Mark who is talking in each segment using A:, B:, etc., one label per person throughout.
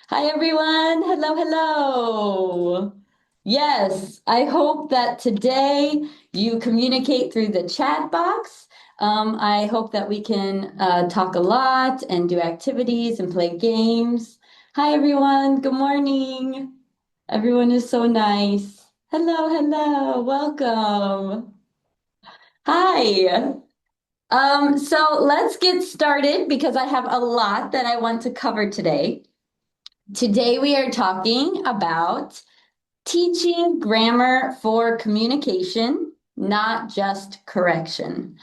A: Hi, everyone. Hello, hello. Yes, I hope that today you communicate through the chat box. I hope that we can talk a lot and do activities and play games. Hi, everyone. Good morning. Everyone is so nice. Hello, hello. Welcome. Hi. So let's get started because I have a lot that I want to cover today. Today we are talking about teaching grammar for communication, not just correction.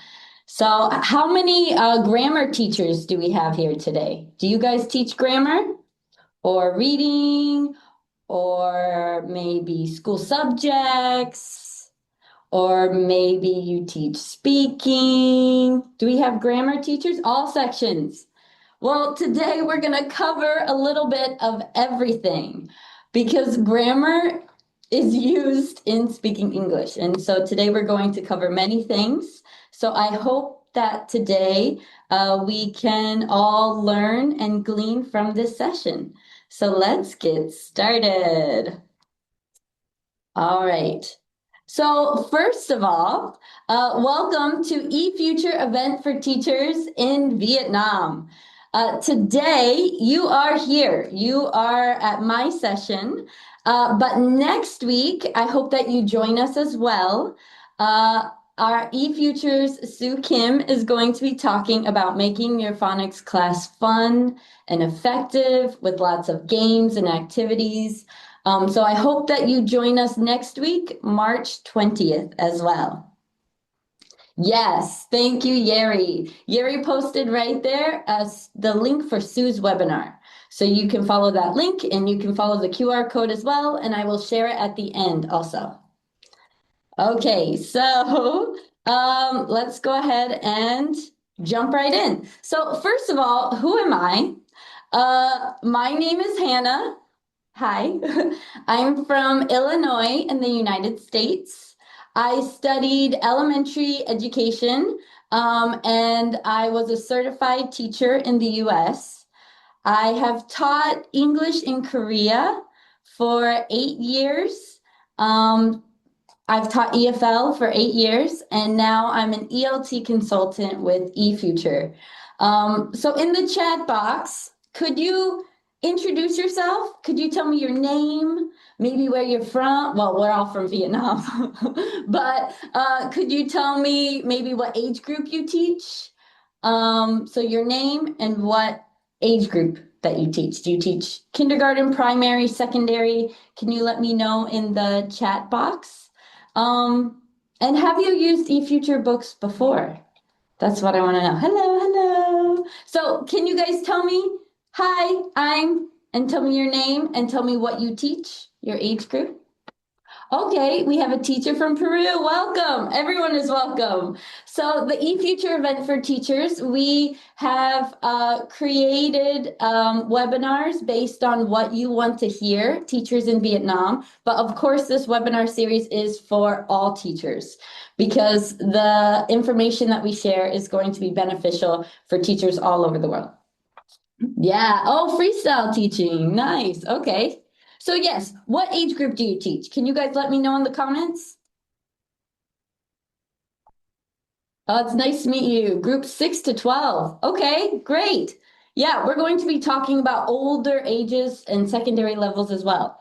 A: So, how many grammar teachers do we have here today? Do you guys teach grammar or reading or maybe school subjects or maybe you teach speaking? Do we have grammar teachers? All sections. Well, today we're going to cover a little bit of everything because grammar is used in speaking English. And so today we're going to cover many things. So I hope that today we can all learn and glean from this session. So let's get started. All right. So first of all, welcome to eFuture event for teachers in Vietnam. Today you are here. You are at my session. But next week, I hope that you join us as well. Our eFutures Sue Kim is going to be talking about making your phonics class fun and effective with lots of games and activities. So I hope that you join us next week, March 20th as well. Yes, thank you, Yeri. Yeri posted right there the link for Sue's webinar. So you can follow that link and you can follow the QR code as well, and I will share it at the end also. Okay, so let's go ahead and jump right in. So first of all, who am I? My name is Hannah. Hi, I'm from Illinois in the United States. I studied elementary education and I was a certified teacher in the US. I have taught English in Korea for 8 years. I've taught EFL for 8 years, and now I'm an ELT consultant with eFuture. So in the chat box, could you introduce yourself? Could you tell me your name, maybe where you're from? Well, we're all from Vietnam, but could you tell me maybe what age group you teach? So your name and what age group that you teach. Do you teach kindergarten, primary, secondary? Can you let me know in the chat box? And have you used eFuture books before? That's what I want to know. Hello, hello. So can you guys tell me, hi, and tell me your name and tell me what you teach, your age group? Okay, we have a teacher from Peru. Welcome. Everyone is welcome. So the eFuture event for teachers, we have created webinars based on what you want to hear, teachers in Vietnam. But of course, this webinar series is for all teachers because the information that we share is going to be beneficial for teachers all over the world. Yeah. Oh, freestyle teaching. Nice. Okay. So yes, what age group do you teach? Can you guys let me know in the comments? Oh, it's nice to meet you. Group 6 to 12. Okay, great. Yeah, we're going to be talking about older ages and secondary levels as well.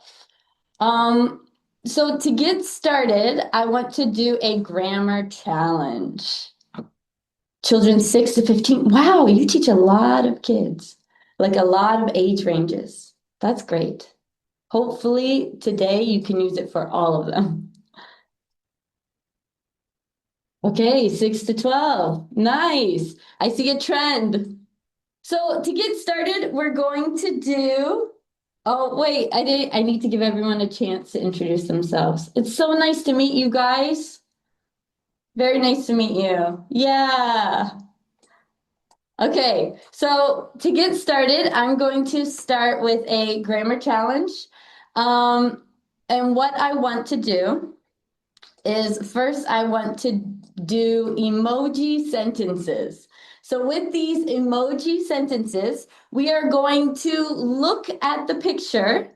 A: So to get started, I want to do a grammar challenge. Children 6 to 15. Wow, you teach a lot of kids, like a lot of age ranges. That's great. Hopefully today you can use it for all of them. Okay, 6 to 12. Nice. I see a trend. So to get started, we're going to do. Oh, wait, I need to give everyone a chance to introduce themselves. It's so nice to meet you guys. Very nice to meet you. Yeah. Okay, so to get started, I'm going to start with a grammar challenge. And what I want to do is first I want to do emoji sentences. So with these emoji sentences, we are going to look at the picture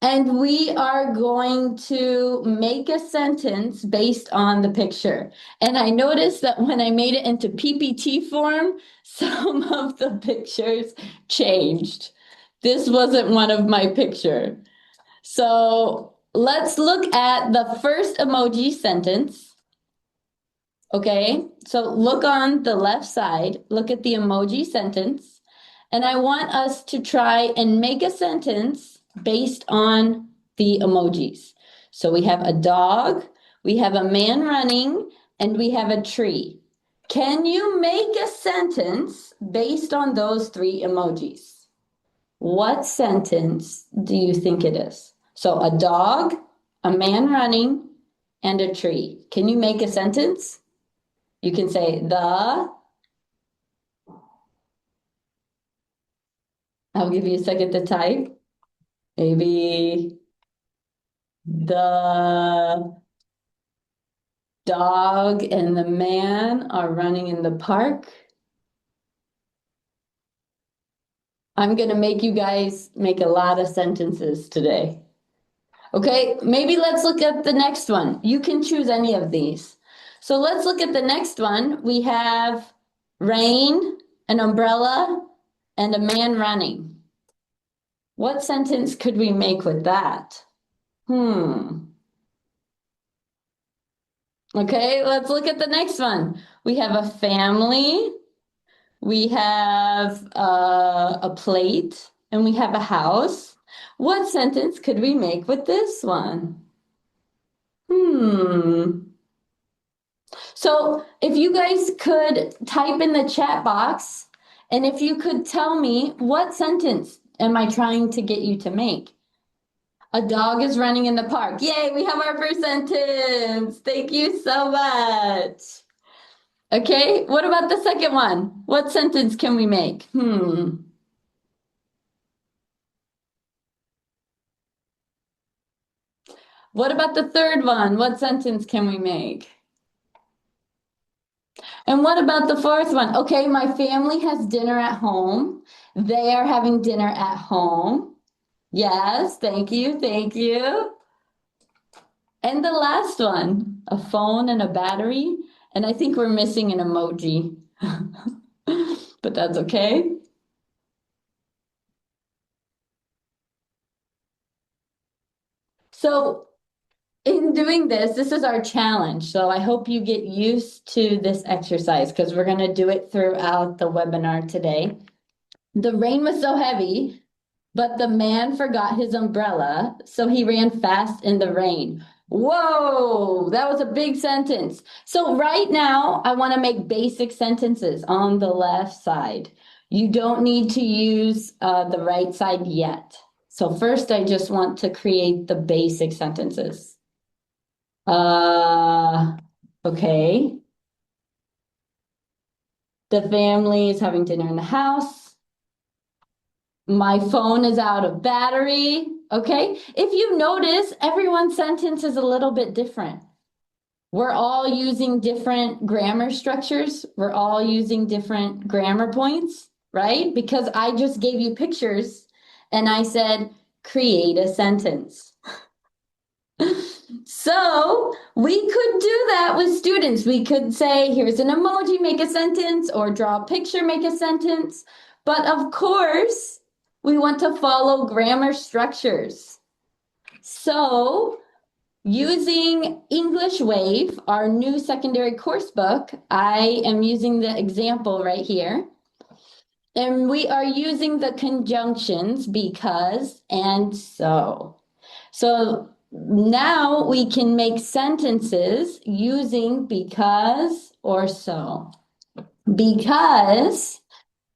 A: and we are going to make a sentence based on the picture. And I noticed that when I made it into PPT form, some of the pictures changed. This wasn't one of my picture. So let's look at the first emoji sentence. Okay, so look on the left side, look at the emoji sentence, and I want us to try and make a sentence based on the emojis. So we have a dog, we have a man running, and we have a tree. Can you make a sentence based on those three emojis? What sentence do you think it is? So a dog, a man running, and a tree. Can you make a sentence? You can say I'll give you a second to type. Maybe the dog and the man are running in the park. I'm going to make you guys make a lot of sentences today. Okay, maybe let's look at the next one. You can choose any of these. So let's look at the next one. We have rain, an umbrella, and a man running. What sentence could we make with that? Okay, let's look at the next one. We have a family, we have a plate, and we have a house. What sentence could we make with this one? So if you guys could type in the chat box, and if you could tell me what sentence am I trying to get you to make? A dog is running in the park. Yay, we have our first sentence. Thank you so much. Okay, what about the second one? What sentence can we make? What about the third one? What sentence can we make? And what about the fourth one? Okay, my family has dinner at home. They are having dinner at home. Yes, thank you, thank you. And the last one, a phone and a battery. And I think we're missing an emoji, but that's okay. So in doing this, this is our challenge. So I hope you get used to this exercise because we're going to do it throughout the webinar today. The rain was so heavy, but the man forgot his umbrella, so he ran fast in the rain. Whoa, that was a big sentence. So right now, I want to make basic sentences on the left side. You don't need to use the right side yet. So first, I just want to create the basic sentences. Okay. The family is having dinner in the house. My phone is out of battery. Okay. If you notice, everyone's sentence is a little bit different. We're all using different grammar structures. We're all using different grammar points, right? Because I just gave you pictures and I said, create a sentence. So we could do that with students. We could say, here's an emoji, make a sentence, or draw a picture, make a sentence. But of course, we want to follow grammar structures. So using English Wave, our new secondary course book, I am using the example right here. And we are using the conjunctions because and so. So now we can make sentences using because or so. Because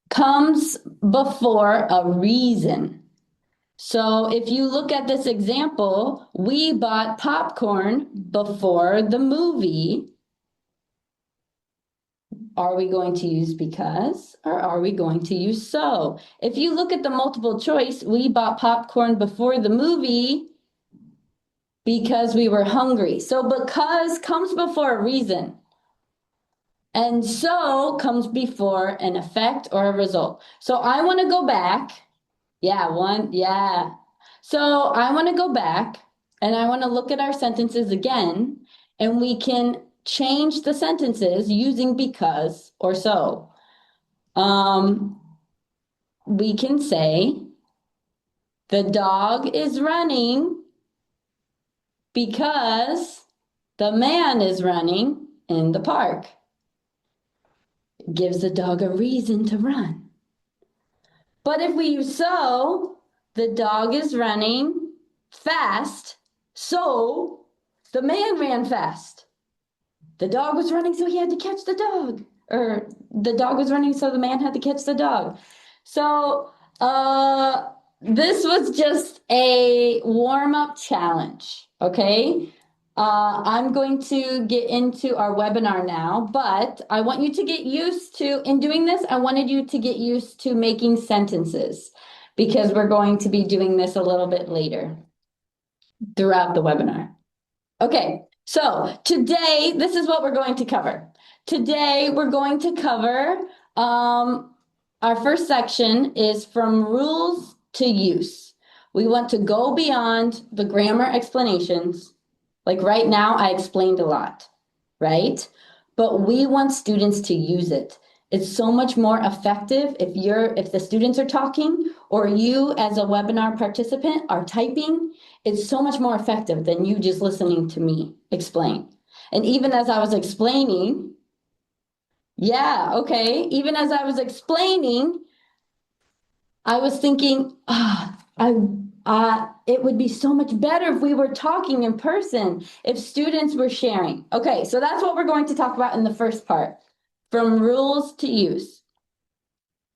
A: comes before a reason. So if you look at this example, we bought popcorn before the movie. Are we going to use because or are we going to use so? If you look at the multiple choice, we bought popcorn before the movie because we were hungry. So because comes before a reason. And so comes before an effect or a result. So I want to go back. Yeah, one, yeah. So I want to go back and I want to look at our sentences again, and we can change the sentences using because or so. We can say, the dog is running because the man is running in the park. It gives the dog a reason to run. But if we use so, the dog is running fast, so the man ran fast. The dog was running, so he had to catch the dog. Or the dog was running, so the man had to catch the dog. So this was just a warm-up challenge, okay? I'm going to get into our webinar now, but I want you to get used to, in doing this, I wanted you to get used to making sentences because we're going to be doing this a little bit later throughout the webinar. Okay, so today, this is what we're going to cover. Today, we're going to cover, our first section is from rules to use. We want to go beyond the grammar explanations. Like right now, I explained a lot, right? But we want students to use it. It's so much more effective if the students are talking or you as a webinar participant are typing. It's so much more effective than you just listening to me explain. And even as I was explaining, yeah, okay, even as I was explaining, I was thinking, it would be so much better if we were talking in person, if students were sharing. Okay, so that's what we're going to talk about in the first part, from rules to use.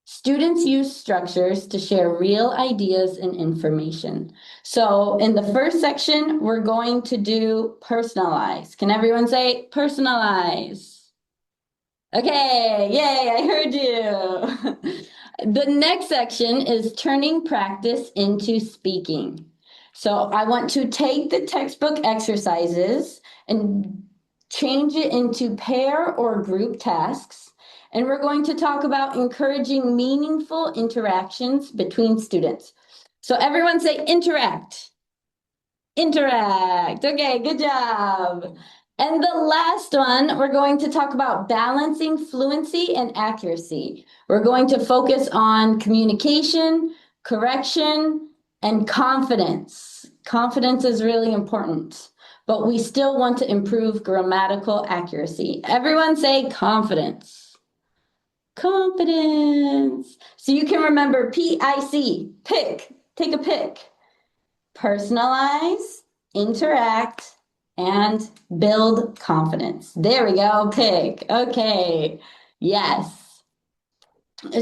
A: Students use structures to share real ideas and information. So in the first section, we're going to do personalize. Can everyone say personalize? Okay, yay, I heard you. The next section is turning practice into speaking. So I want to take the textbook exercises and change it into pair or group tasks. And we're going to talk about encouraging meaningful interactions between students. So everyone say interact. Interact. Okay, good job. And the last one, we're going to talk about balancing fluency and accuracy. We're going to focus on communication, correction, and confidence. Confidence is really important, but we still want to improve grammatical accuracy. Everyone say confidence. Confidence. So you can remember PIC, pick, take a pick. Personalize, interact, and build confidence. There we go, pick. Okay, yes.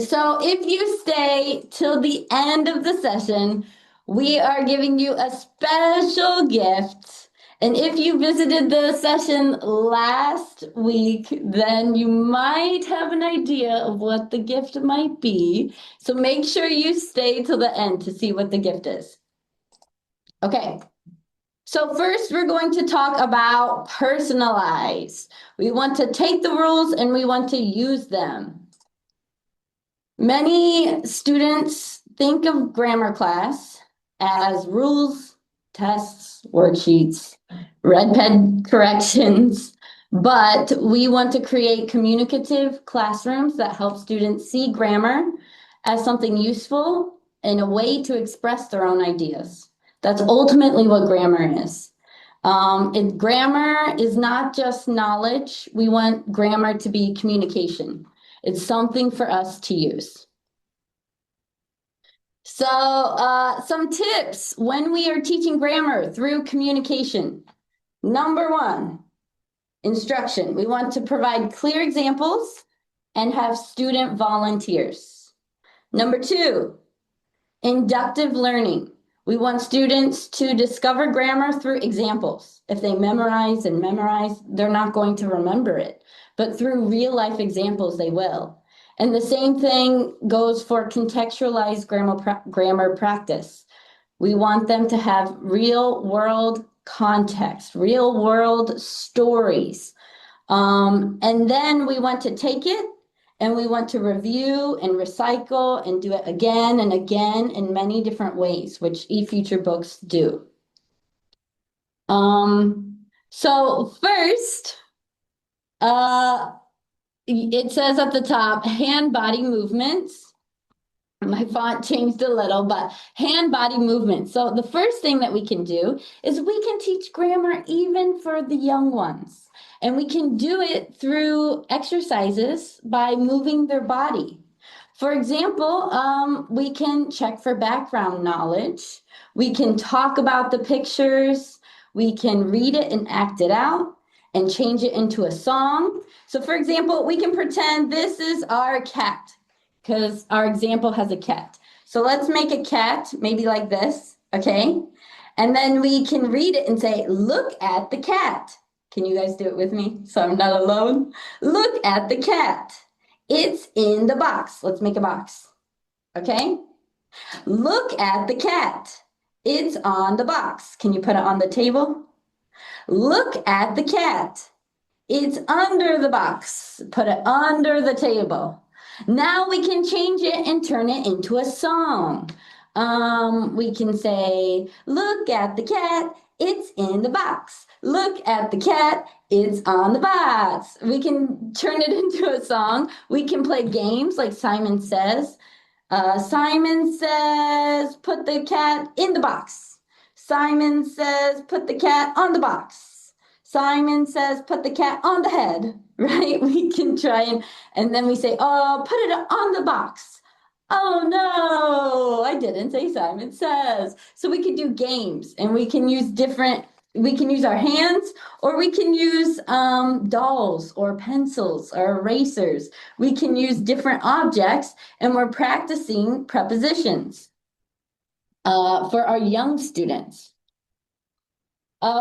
A: So if you stay till the end of the session, we are giving you a special gift. And if you visited the session last week, then you might have an idea of what the gift might be. So make sure you stay till the end to see what the gift is. Okay, so first we're going to talk about personalize. We want to take the rules and we want to use them. Many students think of grammar class as rules, tests, worksheets, red pen corrections, but we want to create communicative classrooms that help students see grammar as something useful and a way to express their own ideas. That's ultimately what grammar is. Grammar is not just knowledge. We want grammar to be communication. It's something for us to use. So some tips when we are teaching grammar through communication. Number one, instruction. We want to provide clear examples and have student volunteers. Number two, inductive learning. We want students to discover grammar through examples. If they memorize, they're not going to remember it. But through real life examples, they will. And the same thing goes for contextualized grammar practice. We want them to have real world context, real world stories. And then we want to take it and we want to review and recycle and do it again and again in many different ways, which eFuture books do. So first, uh, it says at the top, hand body movements. My font changed a little, but hand body movement. So the first thing that we can do is we can teach grammar even for the young ones. And we can do it through exercises by moving their body. For example, we can check for background knowledge. We can talk about the pictures. We can read it and act it out and change it into a song. So for example, we can pretend this is our cat because our example has a cat. So let's make a cat, maybe like this, okay? And then we can read it and say, look at the cat. Can you guys do it with me so I'm not alone? Look at the cat. It's in the box. Let's make a box, okay? Look at the cat. It's on the box. Can you put it on the table? Look at the cat. It's under the box. Put it under the table. Now we can change it and turn it into a song. We can say, look at the cat, it's in the box. Look at the cat, it's on the box. We can turn it into a song. We can play games like Simon Says. Simon says, put the cat in the box. Simon says, put the cat on the box. Simon says, put the cat on the head, right? We can try and then we say, oh, put it on the box. Oh no, I didn't say Simon Says. So we can do games and we can use our hands or we can use dolls or pencils or erasers. We can use different objects and we're practicing prepositions for our young students.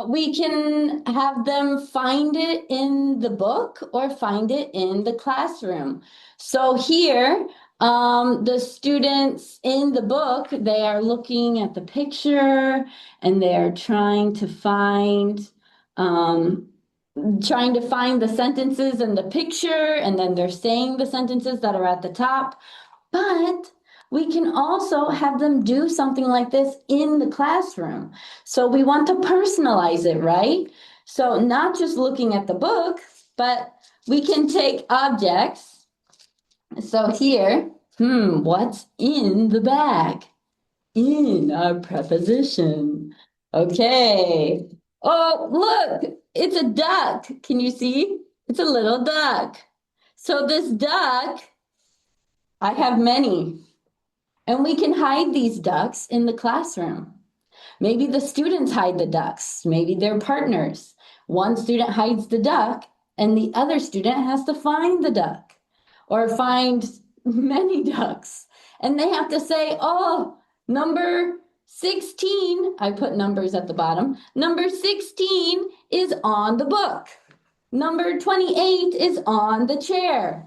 A: We can have them find it in the book or find it in the classroom. So here, the students in the book, they are looking at the picture and they're trying to find the sentences in the picture, and then they're saying the sentences that are at the top. But we can also have them do something like this in the classroom. So we want to personalize it, right? So not just looking at the book, but we can take objects. So here, what's in the bag? In our preposition. Okay. Oh, look, it's a duck. Can you see? It's a little duck. So this duck, I have many. And we can hide these ducks in the classroom. Maybe the students hide the ducks. Maybe they're partners. One student hides the duck and the other student has to find the duck or find many ducks. And they have to say, oh, number 16, I put numbers at the bottom. Number 16 is on the book. Number 28 is on the chair.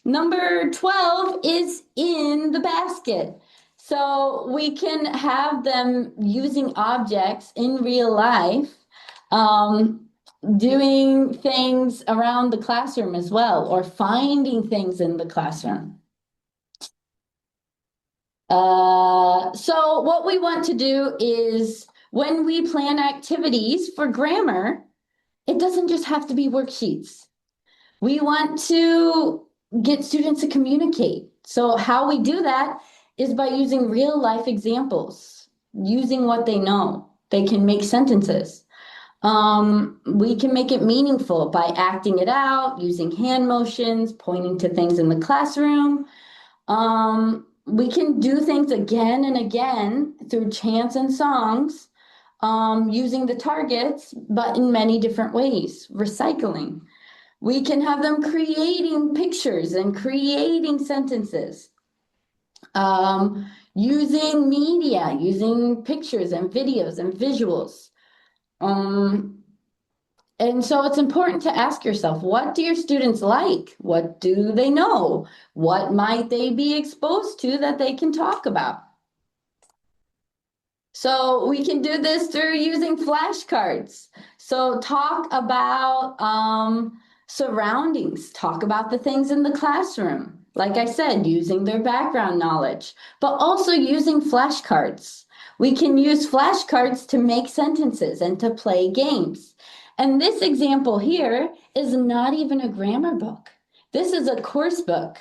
A: Number 12 is in the basket. So we can have them using objects in real life, doing things around the classroom as well, or finding things in the classroom. So what we want to do is when we plan activities for grammar, it doesn't just have to be worksheets. We want to get students to communicate. So how we do that is by using real life examples, using what they know. They can make sentences. We can make it meaningful by acting it out, using hand motions, pointing to things in the classroom. We can do things again and again through chants and songs, using the targets, but in many different ways, recycling. We can have them creating pictures and creating sentences, using media, using pictures and videos and visuals. And so it's important to ask yourself, what do your students like? What do they know? What might they be exposed to that they can talk about? So we can do this through using flashcards. So talk about Surroundings, talk about the things in the classroom. Like I said, using their background knowledge, but also using flashcards. We can use flashcards to make sentences and to play games. And this example here is not even a grammar book. This is a course book.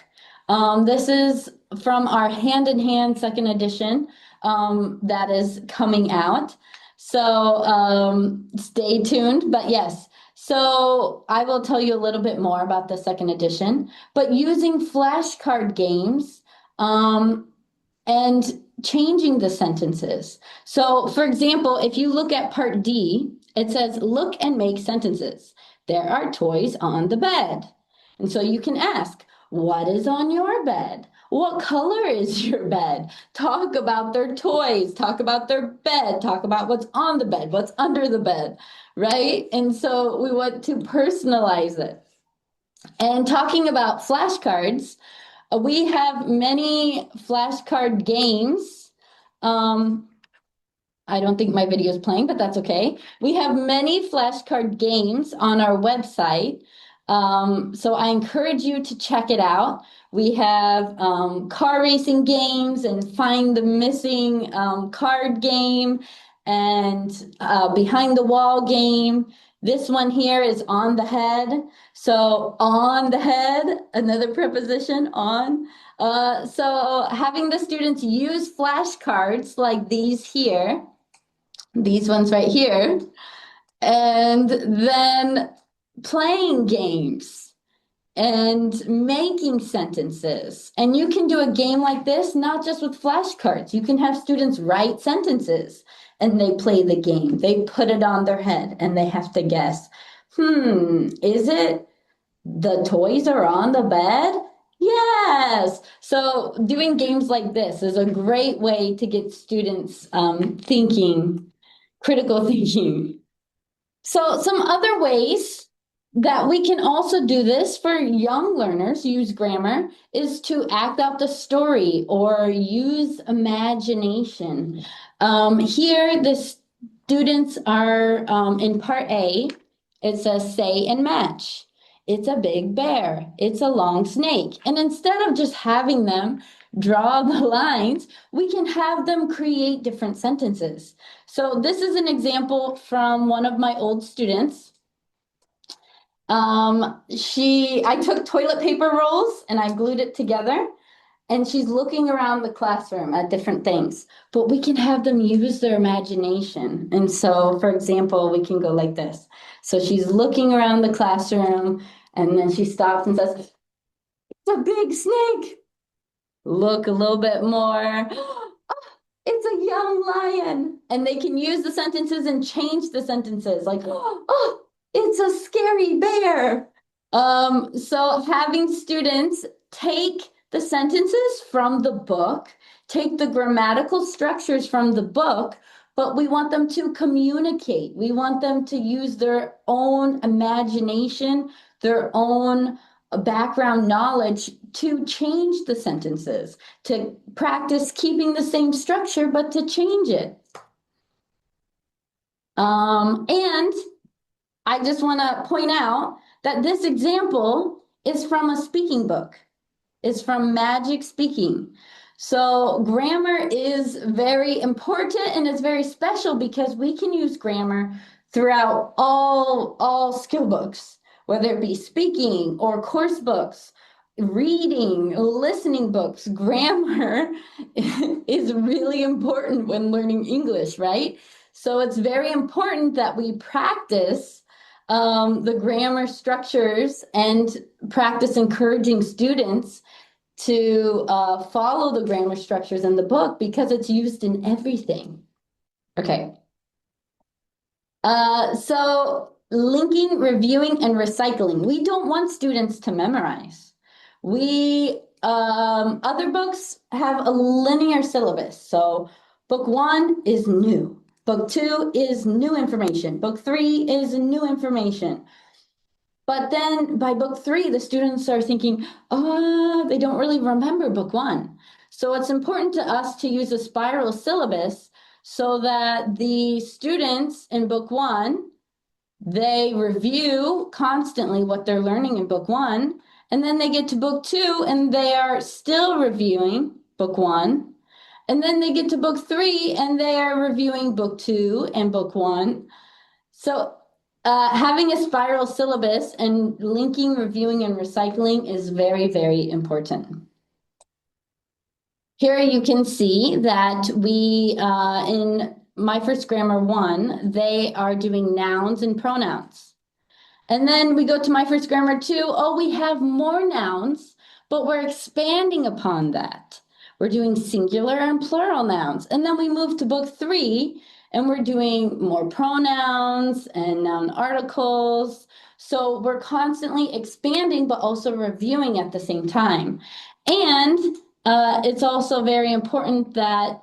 A: This is from our Hand in Hand second edition that is coming out. So stay tuned. But yes, so I will tell you a little bit more about the second edition, but using flashcard games and changing the sentences. So for example, if you look at part D, it says, look and make sentences. There are toys on the bed. And so you can ask, what is on your bed? What color is your bed? Talk about their toys, talk about their bed, talk about what's on the bed, what's under the bed, right? And so we want to personalize it. And talking about flashcards, we have many flashcard games. I don't think my video is playing, but that's okay. We have many flashcard games on our website. So I encourage you to check it out. We have car racing games and find the missing card game and behind the wall game. This one here is on the head. So on the head, another preposition, on. So having the students use flashcards like these here, these ones right here, and then playing games and making sentences. And you can do a game like this, not just with flashcards. You can have students write sentences and they play the game. They put it on their head and they have to guess, is it the toys are on the bed? Yes. So doing games like this is a great way to get students thinking, critical thinking. So some other ways that we can also do this for young learners, use grammar, is to act out the story or use imagination. Here, the students are in part A, it says say and match. It's a big bear. It's a long snake. And instead of just having them draw the lines, we can have them create different sentences. So this is an example from one of my old students. I took toilet paper rolls and I glued it together. And she's looking around the classroom at different things, but we can have them use their imagination. And so, for example, we can go like this. So she's looking around the classroom and then she stops and says, it's a big snake. Look a little bit more. It's a young lion. And they can use the sentences and change the sentences like, oh, it's a scary bear. So having students take the sentences from the book, take the grammatical structures from the book, but we want them to communicate. We want them to use their own imagination, their own background knowledge to change the sentences, to practice keeping the same structure, but to change it. And I just want to point out that this example is from a speaking book. It's from Magic Speaking. So grammar is very important and it's very special because we can use grammar throughout all skill books, whether it be speaking or course books, reading, listening books. Grammar is really important when learning English, right? So it's very important that we practice the grammar structures and practice encouraging students to follow the grammar structures in the book because it's used in everything. Okay. So linking, reviewing, and recycling. We don't want students to memorize. Other books have a linear syllabus. So book 1 is new. Book 2 is new information. Book 3 is new information. But then by book 3, the students are thinking, oh, they don't really remember book 1. So it's important to us to use a spiral syllabus so that the students in book 1 they review constantly what they're learning in book one, and then they get to book two and they are still reviewing book one. And then they get to book three and they are reviewing book two and book one. So having a spiral syllabus and linking, reviewing, and recycling is very, very important. Here you can see that we, in My First Grammar 1, they are doing nouns and pronouns. And then we go to My First Grammar 2. Oh, we have more nouns, but we're expanding upon that. We're doing singular and plural nouns. And then we move to book 3, and we're doing more pronouns and noun articles. So we're constantly expanding, but also reviewing at the same time. And it's also very important that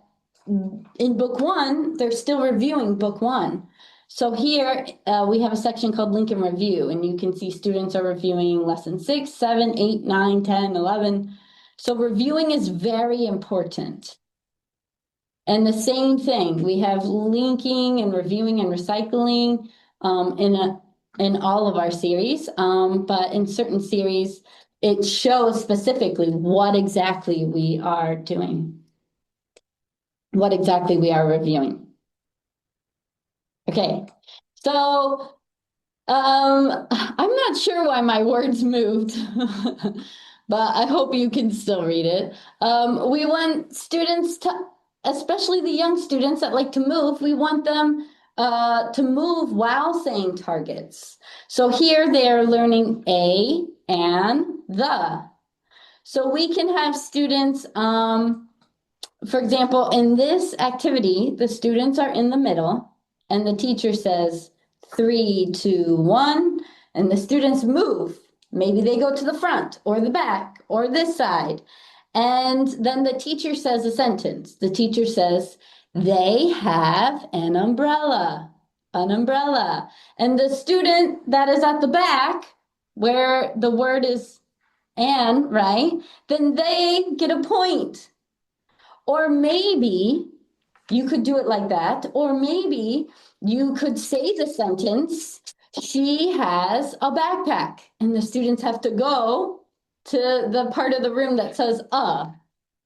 A: in book 1, they're still reviewing book 1. So here we have a section called Link and Review, and you can see students are reviewing lesson 6, 7, 8, 9, 10, 11. So reviewing is very important. And the same thing, we have linking and reviewing and recycling in all of our series, but in certain series, it shows specifically what exactly we are doing, what exactly we are reviewing. Okay, so I'm not sure why my words moved, but I hope you can still read it. We want students to, especially the young students that like to move, we want them to move while saying targets. So here they are learning a and the. So we can have students, for example, in this activity, the students are in the middle and the teacher says 3, 2, 1, and the students move. Maybe they go to the front or the back or this side. And then the teacher says a sentence. The teacher says, they have an umbrella, an umbrella. And the student that is at the back, where the word is an, right? Then they get a point. Or maybe you could do it like that. Or maybe you could say the sentence, she has a backpack. And the students have to go to the part of the room that says,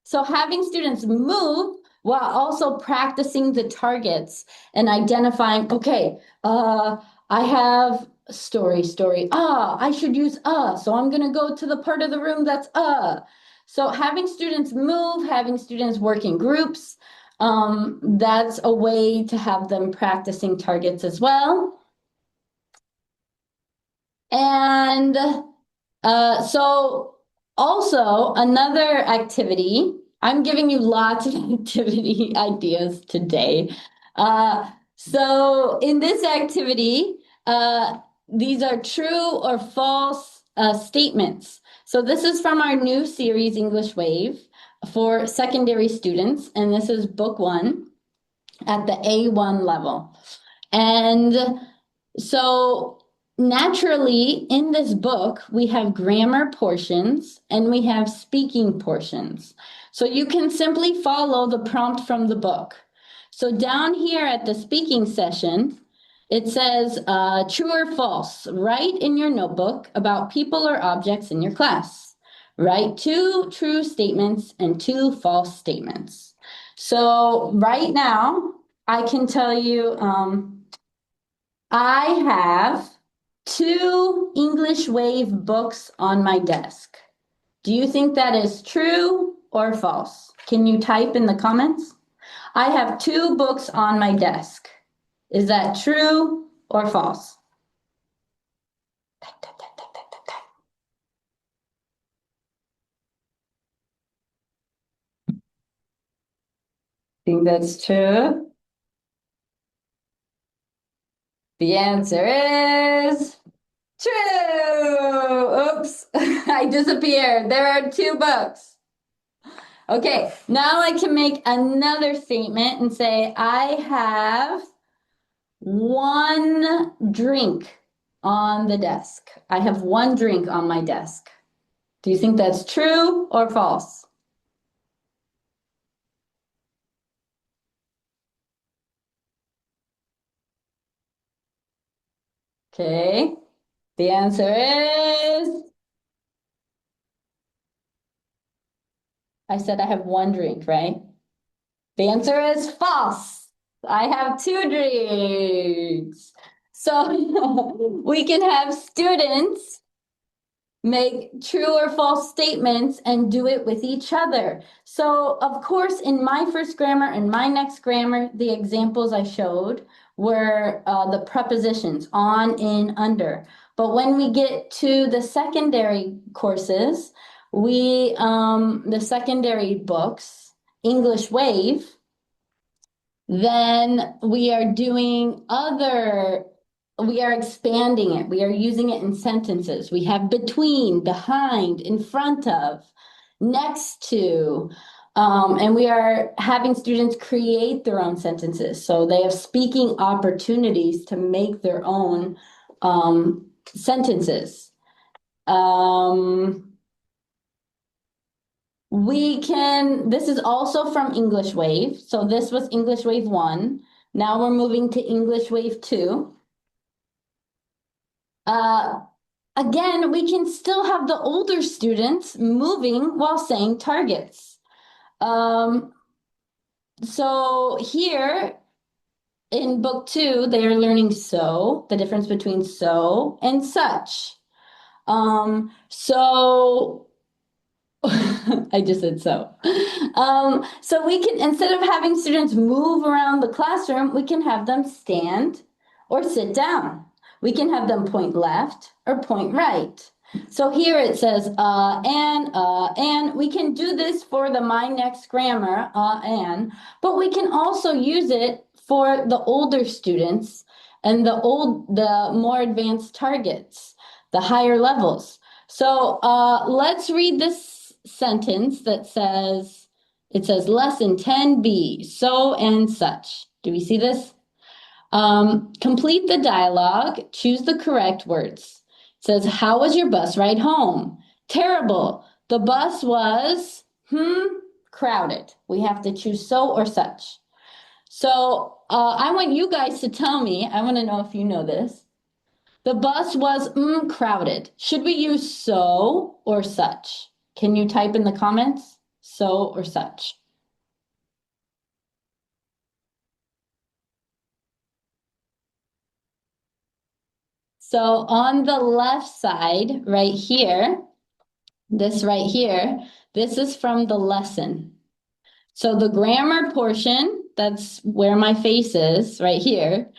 A: So having students move while also practicing the targets and identifying, okay, I have story. I should use so I'm going to go to the part of the room that's So having students move, having students work in groups, that's a way to have them practicing targets as well. And so also another activity, I'm giving you lots of activity ideas today. So in this activity, these are true or false statements. So this is from our new series, English Wave, for secondary students, and this is book 1 at the A1 level. And so naturally, in this book, we have grammar portions and we have speaking portions. So you can simply follow the prompt from the book. So down here at the speaking session, it says true or false. Write in your notebook about people or objects in your class. Write 2 true statements and 2 false statements. So right now, I can tell you, I have 2 English Wave books on my desk. Do you think that is true or false? Can you type in the comments? I have 2 books on my desk. Is that true or false? Think that's true? The answer is true. Oops, I disappeared. There are 2 books. Okay, now I can make another statement and say, I have 1 drink on the desk. I have 1 drink on my desk. Do you think that's true or false? Okay, the answer is, I said I have one drink, right? The answer is false. I have two drinks. So we can have students make true or false statements and do it with each other. So, of course, in my first grammar and my next grammar, the examples I showed were the prepositions on, in, under. But when we get to the secondary courses, the secondary books, English Wave, then we are expanding it. We are using it in sentences. We have between, behind, in front of, next to, and we are having students create their own sentences. So they have speaking opportunities to make their own sentences. This is also from English Wave. So this was English Wave 1. Now we're moving to English Wave 2. Again, we can still have the older students moving while saying targets. So here in book 2, they are learning so, the difference between so and such. So I just said so. So we can, instead of having students move around the classroom, we can have them stand or sit down. We can have them point left or point right. So here it says and we can do this for the my next grammar and, but we can also use it for the older students and the more advanced targets, the higher levels. So let's read this sentence that says, it says lesson 10B, so and such. Do we see this? Complete the dialogue, choose the correct words. It says, how was your bus ride home? Terrible. The bus was, crowded. We have to choose so or such. So I want you guys to tell me, I want to know if you know this. The bus was crowded. Should we use so or such? Can you type in the comments? So or such? So on the left side, right here, this right here, this is from the lesson. So the grammar portion, that's where my face is, right here.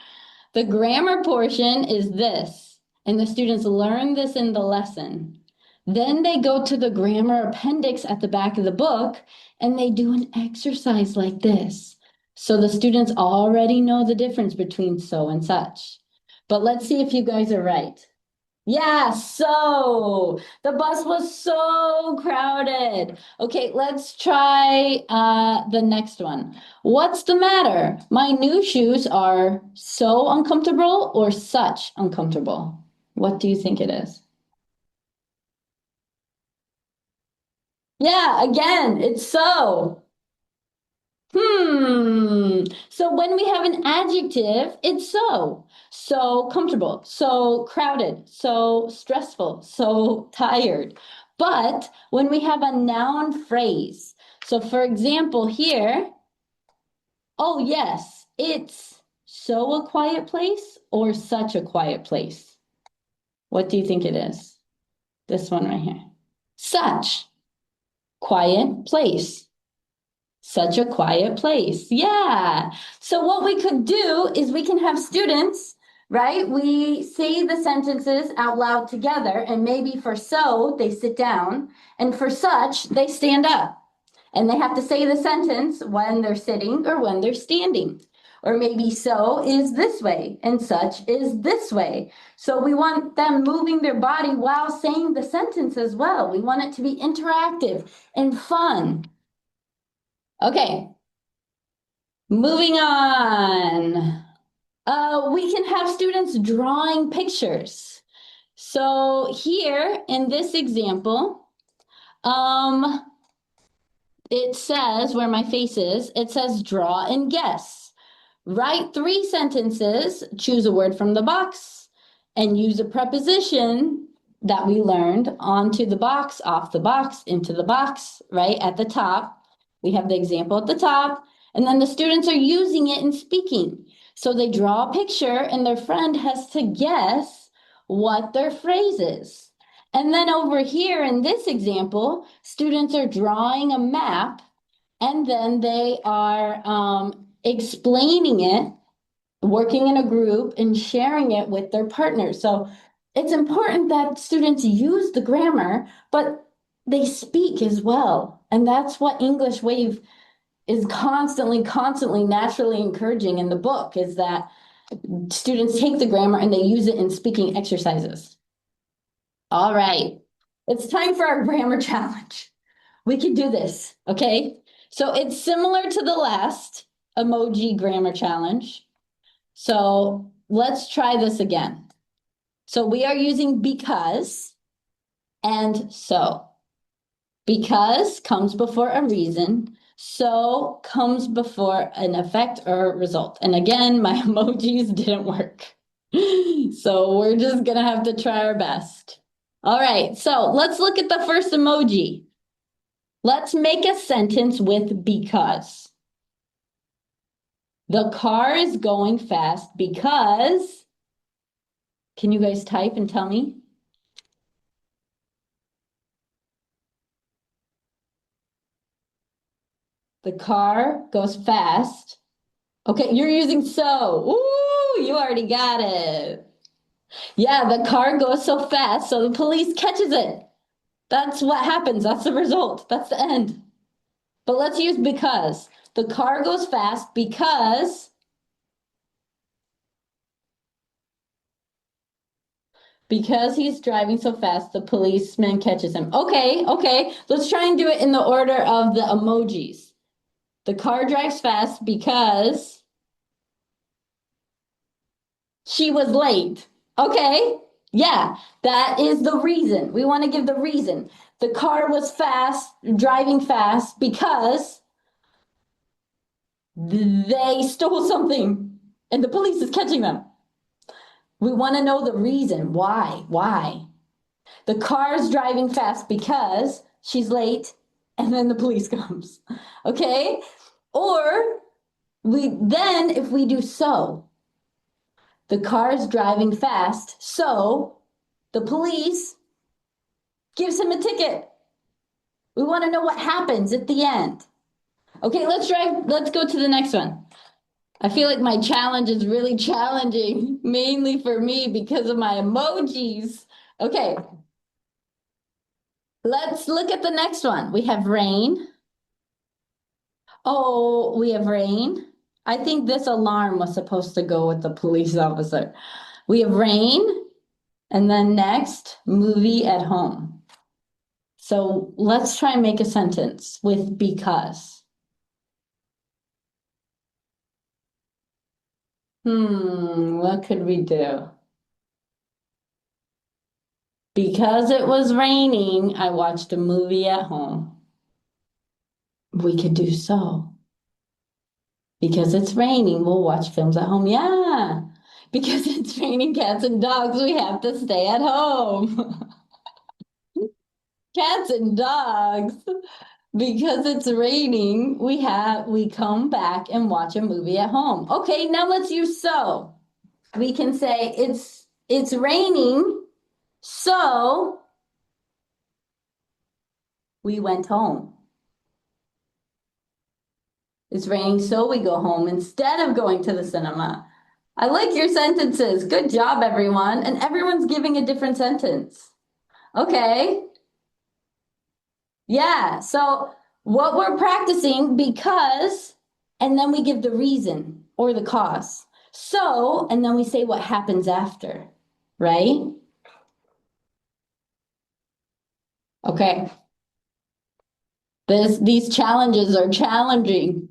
A: The grammar portion is this, and the students learn this in the lesson. Then they go to the grammar appendix at the back of the book and they do an exercise like this. So the students already know the difference between so and such. But let's see if you guys are right. Yeah, so the bus was so crowded. Okay, let's try the next one. What's the matter? My new shoes are so uncomfortable or such uncomfortable? What do you think it is? Yeah, again, it's so. So when we have an adjective, it's so. So comfortable, so crowded, so stressful, so tired. But when we have a noun phrase, so for example, here, oh yes, it's so a quiet place or such a quiet place. What do you think it is? This one right here. Such, quiet place. Such a quiet place. Yeah. So what we could do is we can have students, right? We say the sentences out loud together, and maybe for so, they sit down, and for such, they stand up. And they have to say the sentence when they're sitting or when they're standing. Or maybe so is this way and such is this way. So we want them moving their body while saying the sentence as well. We want it to be interactive and fun. Okay, moving on. We can have students drawing pictures. So here in this example, it says where my face is, it says draw and guess. Write 3 sentences, choose a word from the box, and use a preposition that we learned onto the box, off the box, into the box, right at the top. We have the example at the top, and then the students are using it and speaking. So they draw a picture and their friend has to guess what their phrase is. And then over here in this example, students are drawing a map and then they are explaining it, working in a group and sharing it with their partners. So it's important that students use the grammar, but they speak as well. And that's what English Wave is constantly, naturally encouraging in the book, is that students take the grammar and they use it in speaking exercises. All right, it's time for our grammar challenge. We can do this, okay? So it's similar to the last emoji grammar challenge. So let's try this again. So we are using because and so. Because comes before a reason, so comes before an effect or result. And again, my emojis didn't work. So we're just gonna have to try our best. All right, so let's look at the first emoji. Let's make a sentence with because. The car is going fast because, can you guys type and tell me? The car goes fast. Okay, you're using so. Ooh, you already got it. Yeah, the car goes so fast, so the police catches it. That's what happens. That's the result. That's the end. But let's use because. The car goes fast because he's driving so fast, the policeman catches him. Okay. Let's try and do it in the order of the emojis. The car drives fast because she was late. Okay. Yeah, that is the reason. We want to give the reason. The car was driving fast because they stole something and the police is catching them. We want to know the reason. Why? The car's driving fast because she's late and then the police comes. Okay? Or if we do so, the car's driving fast, so the police gives him a ticket. We want to know what happens at the end. Okay, let's go to the next one. I feel like my challenge is really challenging, mainly for me because of my emojis. Okay, let's look at the next one. We have rain. Oh, we have rain. I think this alarm was supposed to go with the police officer. We have rain, and then next, movie at home. So let's try and make a sentence with because. What could we do? Because it was raining, I watched a movie at home. We could do so. Because it's raining, we'll watch films at home. Yeah. Because it's raining cats and dogs, we have to stay at home. Cats and dogs. Because it's raining, we come back and watch a movie at home. Okay, now let's use so. We can say it's raining, so we went home. It's raining, so we go home instead of going to the cinema. I like your sentences. Good job, everyone. And everyone's giving a different sentence. Okay. Yeah. So what we're practicing because, and then we give the reason or the cause. So, and then we say what happens after, right? Okay. These challenges are challenging.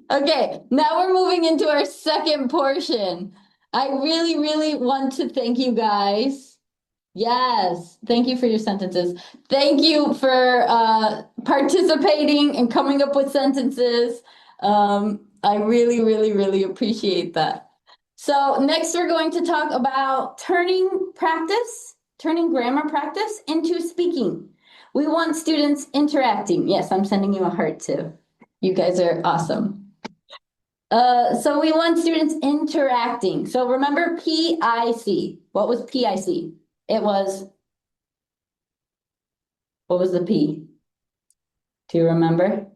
A: Okay, now we're moving into our second portion. I really want to thank you guys. Yes, thank you for your sentences. Thank you for participating and coming up with sentences. I really appreciate that. So next we're going to talk about turning grammar practice into speaking. We want students interacting. Yes, I'm sending you a heart too. You guys are awesome. So we want students interacting. So remember PIC. What was PIC? It was, what was the P? Do you remember?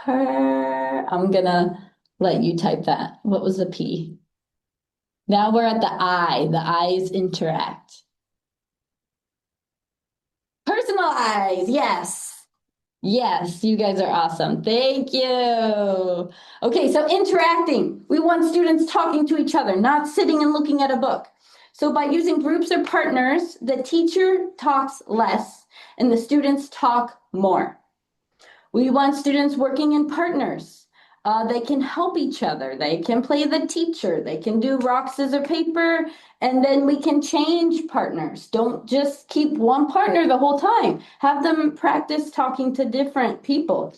A: I'm gonna let you type that. What was the P? Now we're at the I. The I's interact. Personalize. Yes. Yes, you guys are awesome. Thank you. Okay, so interacting. We want students talking to each other, not sitting and looking at a book. So by using groups or partners, the teacher talks less and the students talk more. We want students working in partners. They can help each other. They can play the teacher. They can do rock, scissors, paper, and then we can change partners. Don't just keep one partner the whole time. Have them practice talking to different people.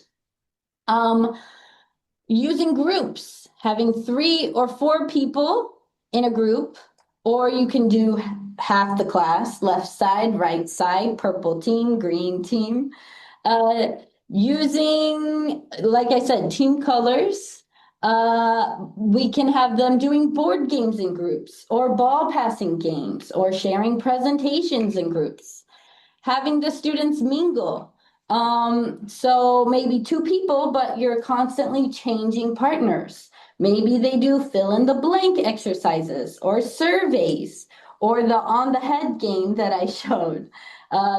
A: Using groups, having 3 or 4 people in a group, or you can do half the class, left side, right side, purple team, green team. Using, like I said, team colors. We can have them doing board games in groups or ball passing games or sharing presentations in groups. Having the students mingle. So maybe 2 people, but you're constantly changing partners. Maybe they do fill in the blank exercises or surveys or the on the head game that I showed.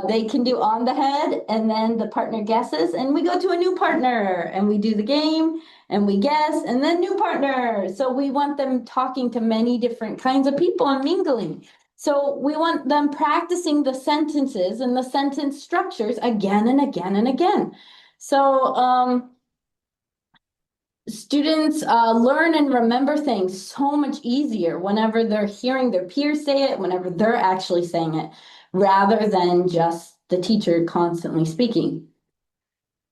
A: They can do on the head and then the partner guesses and we go to a new partner and we do the game and we guess and then new partner. So we want them talking to many different kinds of people and mingling. So we want them practicing the sentences and the sentence structures again and again and again. So students learn and remember things so much easier whenever they're hearing their peers say it, whenever they're actually saying it, rather than just the teacher constantly speaking.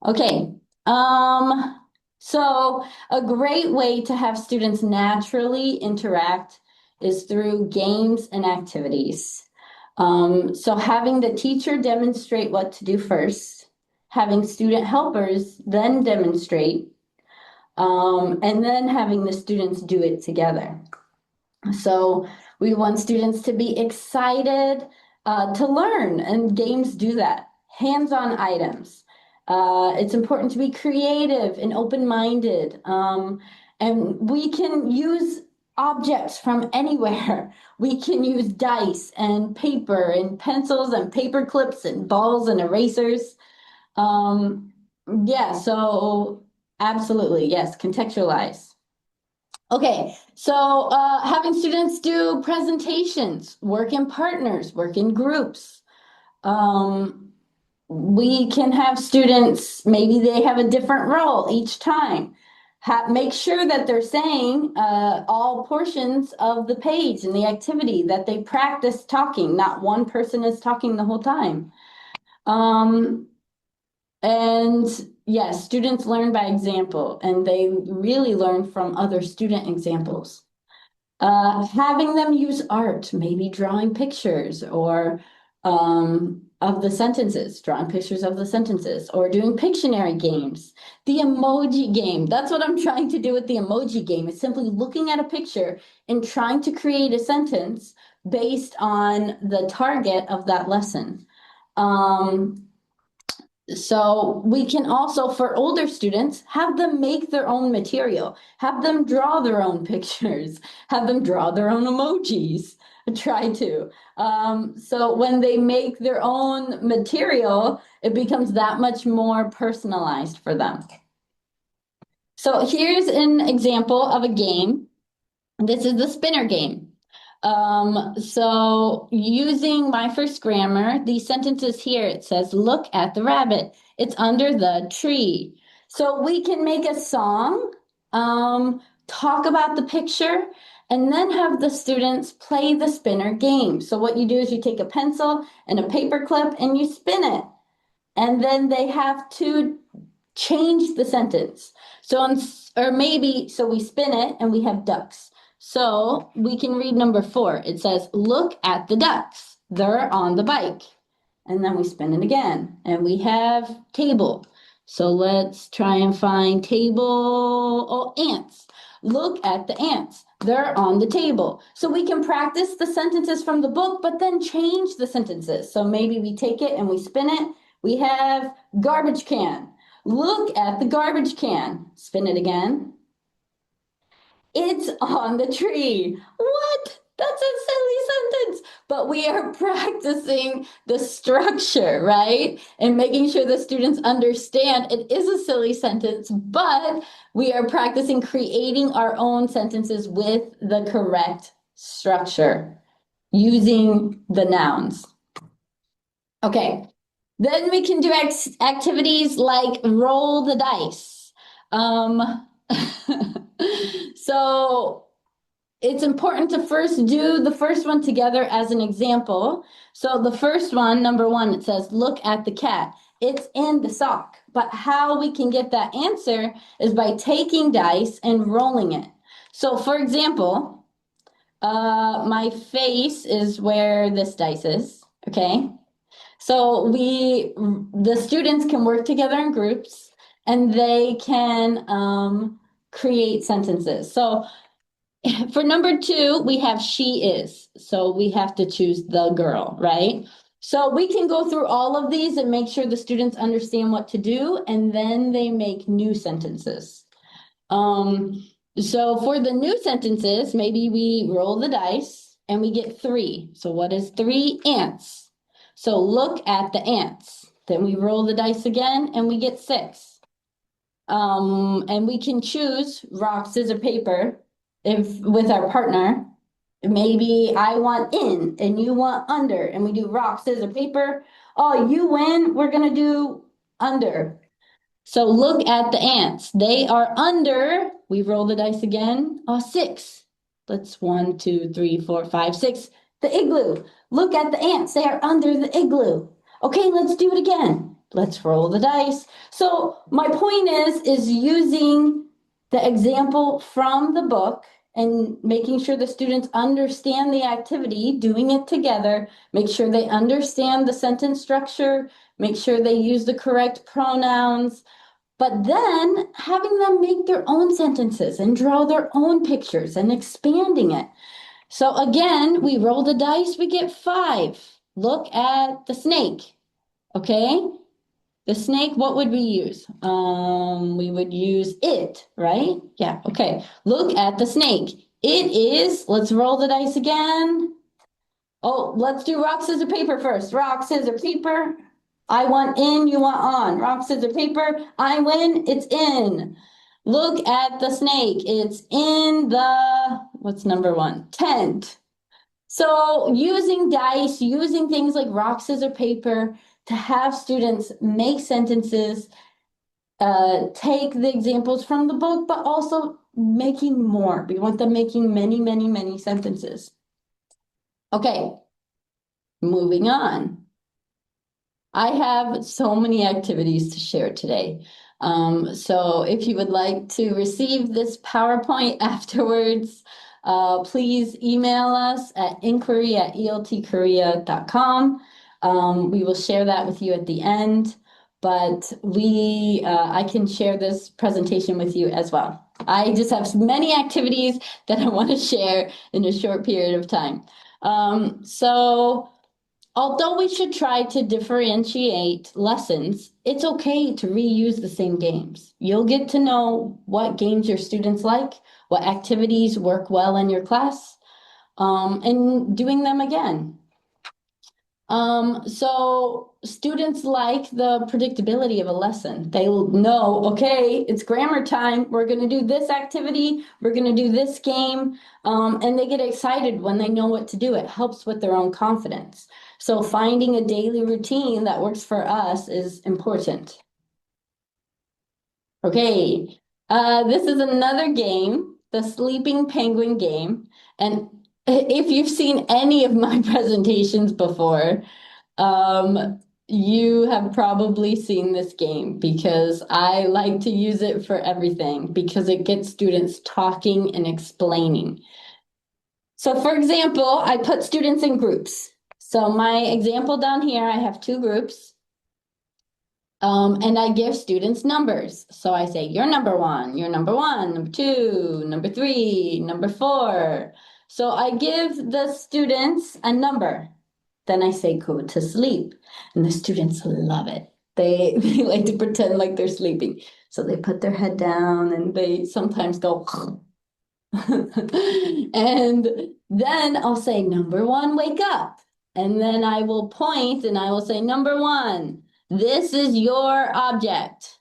A: Okay, so a great way to have students naturally interact is through games and activities. So having the teacher demonstrate what to do first, having student helpers then demonstrate, and then having the students do it together. So we want students to be excited to learn, and games do that. Hands-on items. It's important to be creative and open-minded. And we can use objects from anywhere. We can use dice and paper and pencils and paper clips and balls and erasers. Yeah, so absolutely, yes, contextualize. Okay, so having students do presentations, work in partners, work in groups. We can have students, maybe they have a different role each time. Make sure that they're saying all portions of the page and the activity, that they practice talking, not one person is talking the whole time. And yes, students learn by example, and they really learn from other student examples. Having them use art, maybe drawing pictures or of the sentences, drawing pictures of the sentences, or doing Pictionary games. The emoji game, that's what I'm trying to do with the emoji game, is simply looking at a picture and trying to create a sentence based on the target of that lesson. So we can also, for older students, have them make their own material, have them draw their own pictures, have them draw their own emojis, try to. So when they make their own material, it becomes that much more personalized for them. So here's an example of a game. This is the spinner game. So using my first grammar, the sentences here, it says, look at the rabbit. It's under the tree. So we can make a song, talk about the picture, and then have the students play the spinner game. So what you do is you take a pencil and a paper clip and you spin it. And then they have to change the sentence. So, or maybe, so we spin it and we have ducks. So we can read number 4. It says, look at the ducks. They're on the bike. And then we spin it again. And we have table. So let's try and find table. Oh, ants. Look at the ants. They're on the table. So we can practice the sentences from the book, but then change the sentences. So maybe we take it and we spin it. We have garbage can. Look at the garbage can. Spin it again. It's on the tree. What? That's a silly sentence. But we are practicing the structure, right? And making sure the students understand it is a silly sentence, but we are practicing creating our own sentences with the correct structure using the nouns. Okay, then we can do activities like roll the dice. So it's important to first do the first one together as an example. So the first one, number 1, it says, look at the cat. It's in the sock. But how we can get that answer is by taking dice and rolling it. So for example, my face is where this dice is, okay? So the students can work together in groups and they can create sentences. So for number 2, we have she is. So we have to choose the girl, right? So we can go through all of these and make sure the students understand what to do, and then they make new sentences. So for the new sentences, maybe we roll the dice and we get 3. So what is 3? Ants. So look at the ants. Then we roll the dice again and we get 6. And we can choose rock, scissors, paper if with our partner. Maybe I want in and you want under, and we do rock, scissors, paper. Oh, you win. We're gonna do under. So look at the ants. They are under. We roll the dice again. Oh, 6. Let's 1, 2, 3, 4, 5, 6. The igloo. Look at the ants. They are under the igloo. Okay, let's do it again. Let's roll the dice. So my point is using the example from the book and making sure the students understand the activity, doing it together, make sure they understand the sentence structure, make sure they use the correct pronouns, but then having them make their own sentences and draw their own pictures and expanding it. So again, we roll the dice, we get 5. Look at the snake, okay? The snake, what would we use? We would use it, right? Yeah, okay. Look at the snake. It is, let's roll the dice again. Oh, let's do rock, scissors, paper first. Rock, scissors, paper. I want in, you want on. Rock, scissors, paper. I win, it's in. Look at the snake. It's in the, what's number 1? Tent. So using dice, using things like rock, scissors, paper to have students make sentences, take the examples from the book, but also making more. We want them making many, many, many sentences. Okay, moving on. I have so many activities to share today. So if you would like to receive this PowerPoint afterwards, please email us at inquiry@eltkorea.com. We will share that with you at the end, but I can share this presentation with you as well. I just have many activities that I want to share in a short period of time. So although we should try to differentiate lessons, it's okay to reuse the same games. You'll get to know what games your students like, what activities work well in your class, and doing them again. So students like the predictability of a lesson. They will know, okay, it's grammar time. We're going to do this activity. We're going to do this game. And they get excited when they know what to do. It helps with their own confidence. So finding a daily routine that works for us is important. Okay, this is another game, the Sleeping Penguin game. And if you've seen any of my presentations before, you have probably seen this game because I like to use it for everything because it gets students talking and explaining. So for example, I put students in groups. So my example down here, I have two groups. And I give students numbers. So I say, you're number one, number two, number three, number four. So I give the students a number. Then I say, go to sleep. And the students love it. They like to pretend like they're sleeping. So they put their head down and they sometimes go, and then I'll say, number one, wake up. And then I will point and I will say, number one, this is your object.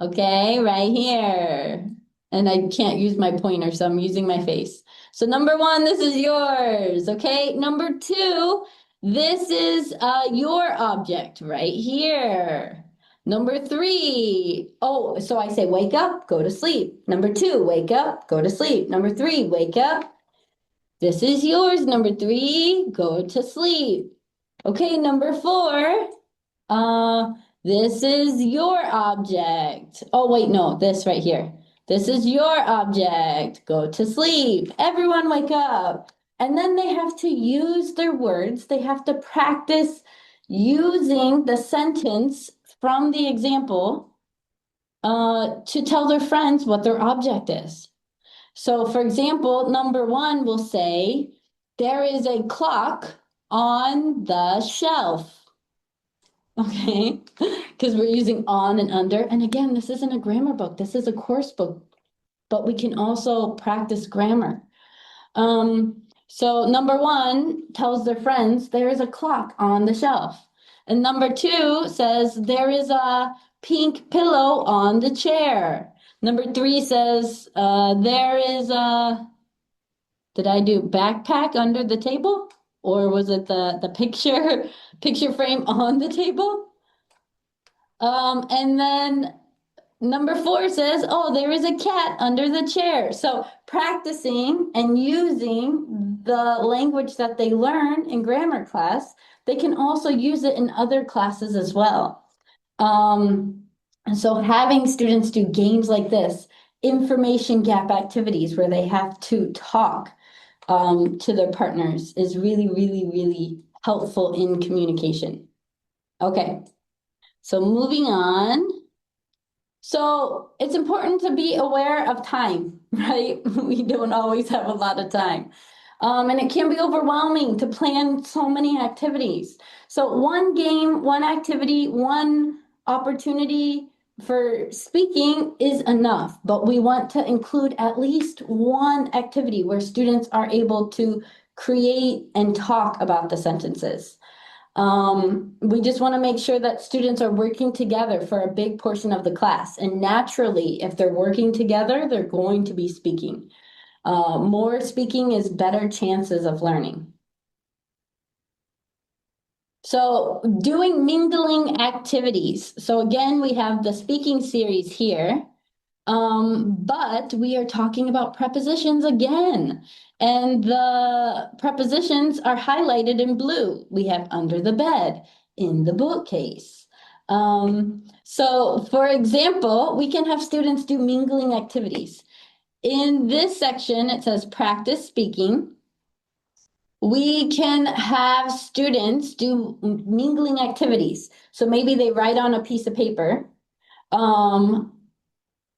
A: Okay, right here. And I can't use my pointer, so I'm using my face. So number one, this is yours. Okay, number two, this is your object right here. Number three, oh, so I say wake up, go to sleep. Number two, wake up, go to sleep. Number three, wake up. This is yours. Number three, go to sleep. Okay, number four, uh, this is your object. Oh, wait, no, this right here. This is your object. Go to sleep. Everyone wake up. And then they have to use their words. They have to practice using the sentence from the example to tell their friends what their object is. So for example, number one will say, there is a clock on the shelf. Okay, because we're using on and under. And again, this isn't a grammar book. This is a course book, but we can also practice grammar. So number one tells their friends there is a clock on the shelf. And number two says there is a pink pillow on the chair. Number three says there is a, did I do backpack under the table? Or was it the picture frame on the table? And then number four says, oh, there is a cat under the chair. So practicing and using the language that they learn in grammar class, they can also use it in other classes as well. And so having students do games like this, information gap activities where they have to talk to their partners is really, really, really helpful in communication. Okay, so moving on. So it's important to be aware of time, right? We don't always have a lot of time. And it can be overwhelming to plan so many activities. So one game, one activity, one opportunity for speaking is enough, but we want to include at least one activity where students are able to create and talk about the sentences. We just want to make sure that students are working together for a big portion of the class. And naturally, if they're working together, they're going to be speaking. More speaking is better chances of learning. So doing mingling activities. So again, we have the speaking series here. But we are talking about prepositions again. And the prepositions are highlighted in blue. We have under the bed, in the bookcase. So for example, we can have students do mingling activities. In this section, it says practice speaking. We can have students do mingling activities. So maybe they write on a piece of paper.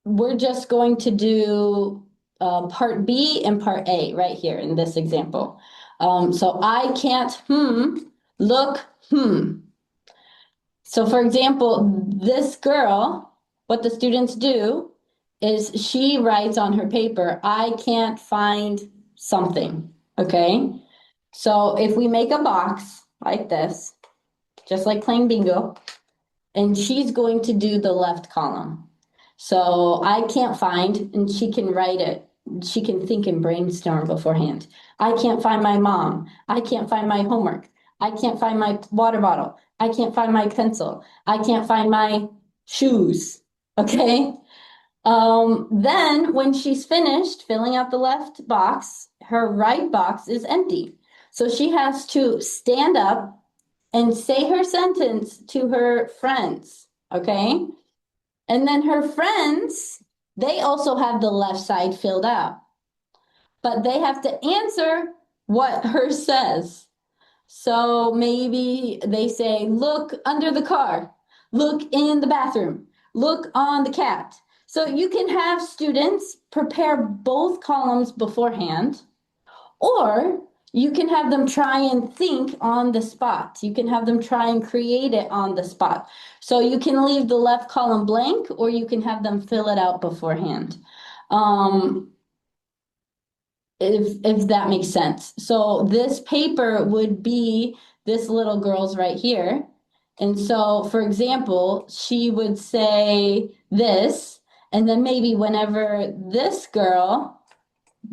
A: We're just going to do part B and part A right here in this example. So I can't look So for example, this girl, what the students do is she writes on her paper, I can't find something, okay? So if we make a box like this, just like playing bingo, and she's going to do the left column. So I can't find, and she can write it. She can think and brainstorm beforehand. I can't find my mom. I can't find my homework. I can't find my water bottle. I can't find my pencil. I can't find my shoes. Okay. Then when she's finished filling out the left box, her right box is empty. So she has to stand up and say her sentence to her friends. Okay. And then her friends, they also have the left side filled out. But they have to answer what hers says. So maybe they say, look under the car, look in the bathroom, look on the cat. So you can have students prepare both columns beforehand, or you can have them try and think on the spot. You can have them try and create it on the spot. So you can leave the left column blank, or you can have them fill it out beforehand. Um, if that makes sense. So this paper would be this little girl's right here. And so, for example, she would say this, and then maybe whenever this girl,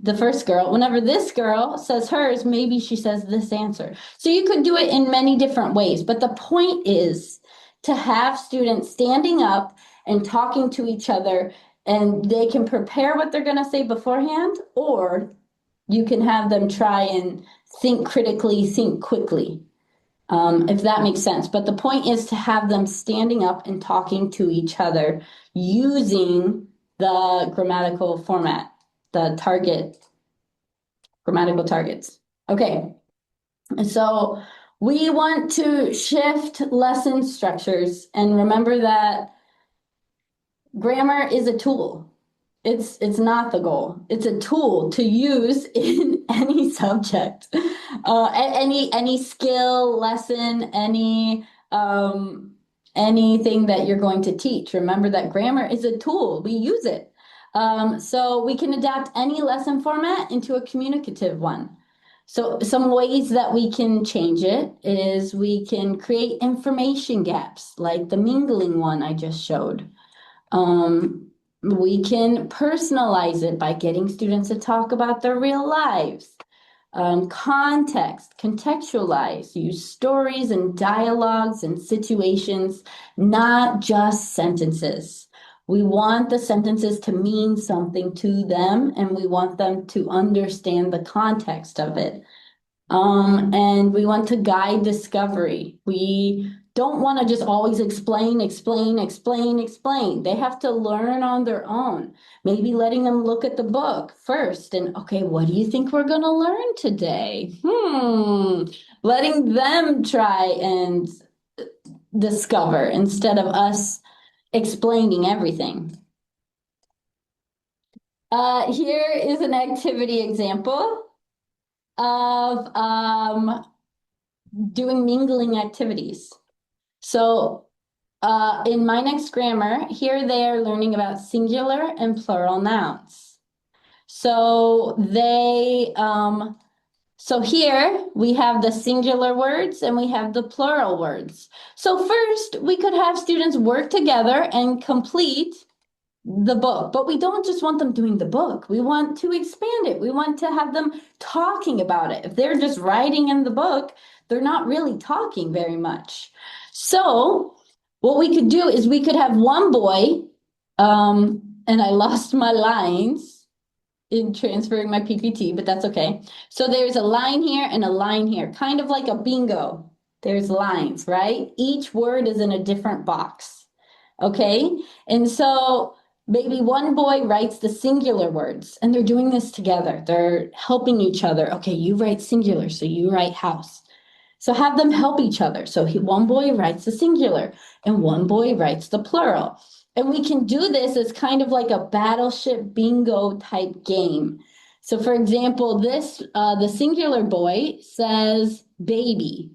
A: the first girl, whenever this girl says hers, maybe she says this answer. So you could do it in many different ways, but the point is to have students standing up and talking to each other, and they can prepare what they're going to say beforehand, or you can have them try and think critically, think quickly, if that makes sense. But the point is to have them standing up and talking to each other using the grammatical format, the grammatical targets. Okay, so we want to shift lesson structures, and remember that grammar is a tool. It's not the goal. It's a tool to use in any subject, any skill, lesson, anything that you're going to teach. Remember that grammar is a tool. We use it. So we can adapt any lesson format into a communicative one. So some ways that we can change it is we can create information gaps, like the mingling one I just showed. We can personalize it by getting students to talk about their real lives. Context, contextualize, use stories and dialogues and situations, not just sentences. We want the sentences to mean something to them, and we want them to understand the context of it. And we want to guide discovery. We don't want to just always explain, explain, explain, explain. They have to learn on their own. Maybe letting them look at the book first and, okay, what do you think we're going to learn today? Letting them try and discover instead of us explaining everything. Here is an activity example of doing mingling activities. So in My Next Grammar, here they are learning about singular and plural nouns. So so here we have the singular words and we have the plural words. So first we could have students work together and complete the book, but we don't just want them doing the book. We want to expand it. We want to have them talking about it. If they're just writing in the book, they're not really talking very much. So what we could do is we could have one boy, and I lost my lines in transferring my PPT, but that's okay. So there's a line here and a line here, kind of like a bingo. There's lines, right? Each word is in a different box. Okay, and so maybe one boy writes the singular words, and they're doing this together. They're helping each other. Okay, you write singular, so you write house. So have them help each other. So one boy writes the singular, and one boy writes the plural. And we can do this as kind of like a battleship bingo type game. So for example, the singular boy says baby.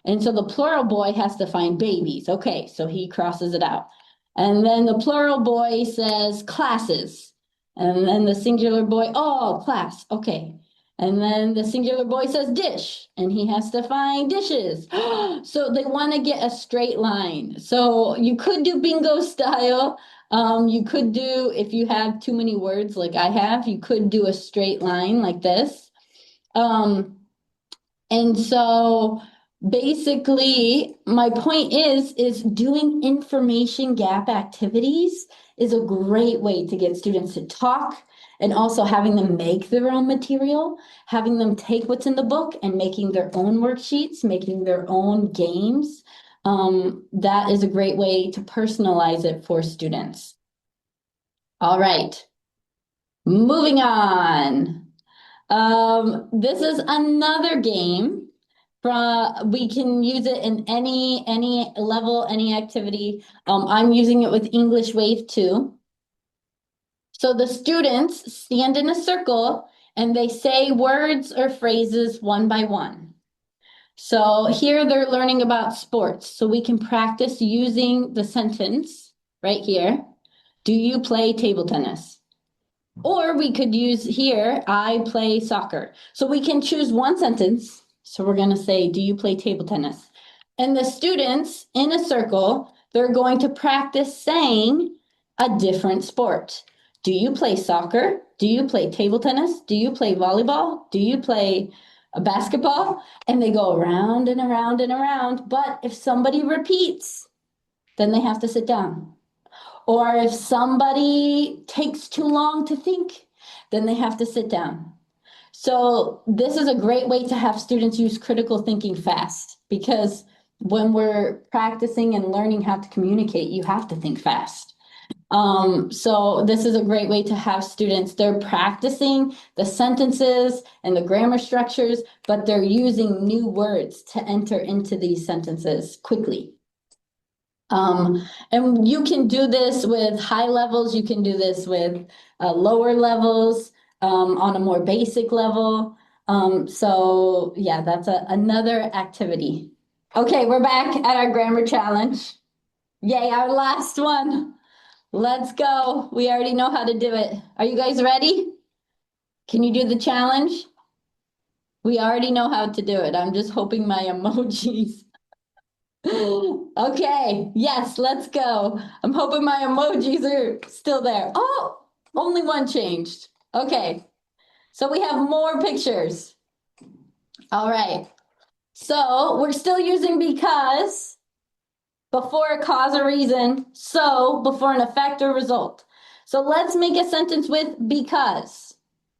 A: And so the plural boy has to find babies. Okay, so he crosses it out. And then the plural boy says classes. And then the singular boy, oh, class. Okay. And then the singular boy says dish, and he has to find dishes. So they want to get a straight line. So you could do bingo style. You could do, if you have too many words like I have, you could do a straight line like this. And so basically, my point is doing information gap activities is a great way to get students to talk, and also having them make their own material, having them take what's in the book and making their own worksheets, making their own games. That is a great way to personalize it for students. All right, moving on. This is another game. We can use it in any level, any activity. I'm using it with English Wave 2. So the students stand in a circle and they say words or phrases one by one. So here they're learning about sports. So we can practice using the sentence right here. Do you play table tennis? Or we could use here, I play soccer. So we can choose one sentence. So we're going to say, do you play table tennis? And the students in a circle, they're going to practice saying a different sport. Do you play soccer? Do you play table tennis? Do you play volleyball? Do you play basketball? And they go around and around and around. But if somebody repeats, then they have to sit down. Or if somebody takes too long to think, then they have to sit down. So this is a great way to have students use critical thinking fast because when we're practicing and learning how to communicate, you have to think fast. So this is a great way to have students, they're practicing the sentences and the grammar structures, but they're using new words to enter into these sentences quickly. And you can do this with high levels, you can do this with lower levels, on a more basic level. So yeah, that's another activity. Okay, we're back at our grammar challenge. Yay, our last one. Let's go. We already know how to do it. Are you guys ready? Can you do the challenge? We already know how to do it. I'm just hoping my emojis. Okay, yes, let's go. I'm hoping my emojis are still there. Oh, only one changed. Okay, so we have more pictures. All right, so we're still using because before a cause or reason, so before an effect or result. So let's make a sentence with because.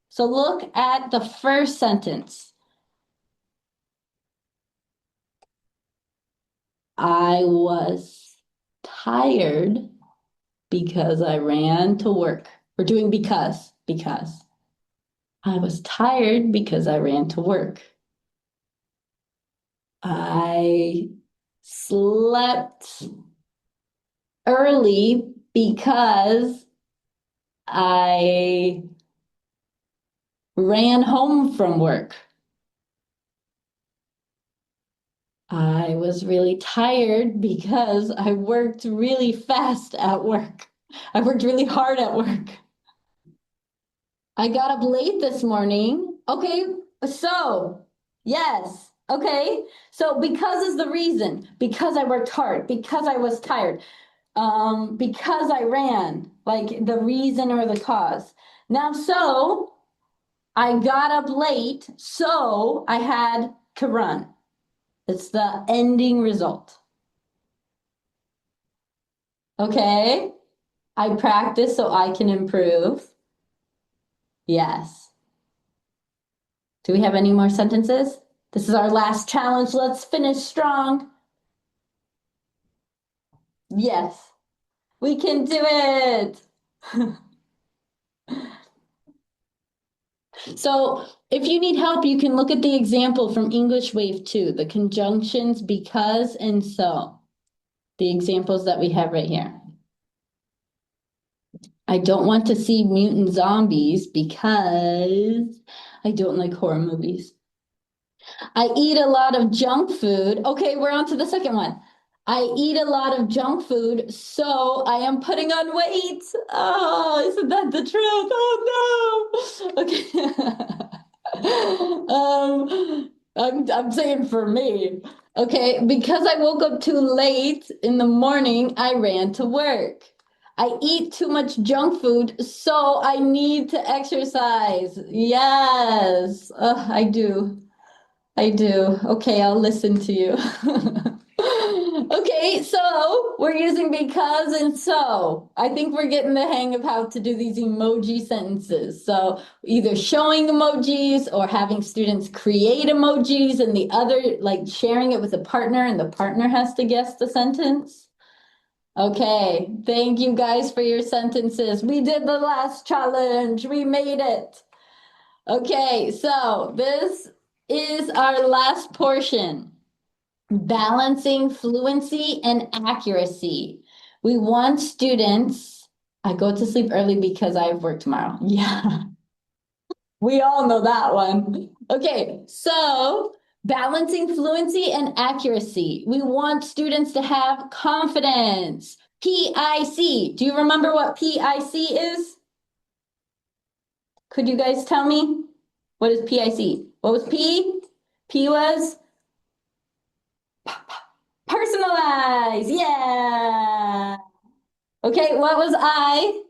A: So look at the first sentence. I was tired because I ran to work. We're doing because. I was tired because I ran to work. I slept early because I ran home from work. I was really tired because I worked really fast at work. I worked really hard at work. I got up late this morning. Okay, so yes, okay. So because is the reason. Because I worked hard. Because I was tired. Because I ran. Like the reason or the cause. Now, so I got up late, so I had to run. It's the ending result. Okay. I practice so I can improve. Yes. Do we have any more sentences? This is our last challenge. Let's finish strong. Yes, we can do it. So if you need help, you can look at the example from English Wave 2, the conjunctions because and so. The examples that we have right here. I don't want to see mutant zombies because I don't like horror movies. I eat a lot of junk food. Okay, we're on to the second one. I eat a lot of junk food, so I am putting on weight. Oh, isn't that the truth? Oh no. Okay. I'm saying for me. Okay, because I woke up too late in the morning, I ran to work. I eat too much junk food, so I need to exercise. Yes, I do. I do. Okay, I'll listen to you. Okay, so we're using because and so. I think we're getting the hang of how to do these emoji sentences. So either showing emojis or having students create emojis and the other, like sharing it with a partner and the partner has to guess the sentence. Okay, thank you guys for your sentences. We did the last challenge. We made it. Okay, so this is our last portion. Balancing fluency and accuracy. We want students, I go to sleep early because I have work tomorrow. Yeah, we all know that one. Okay, so balancing fluency and accuracy. We want students to have confidence. PIC. Do you remember what PIC is? Could you guys tell me? What is PIC? What was P? P was personalized. Yeah. Okay, what was I?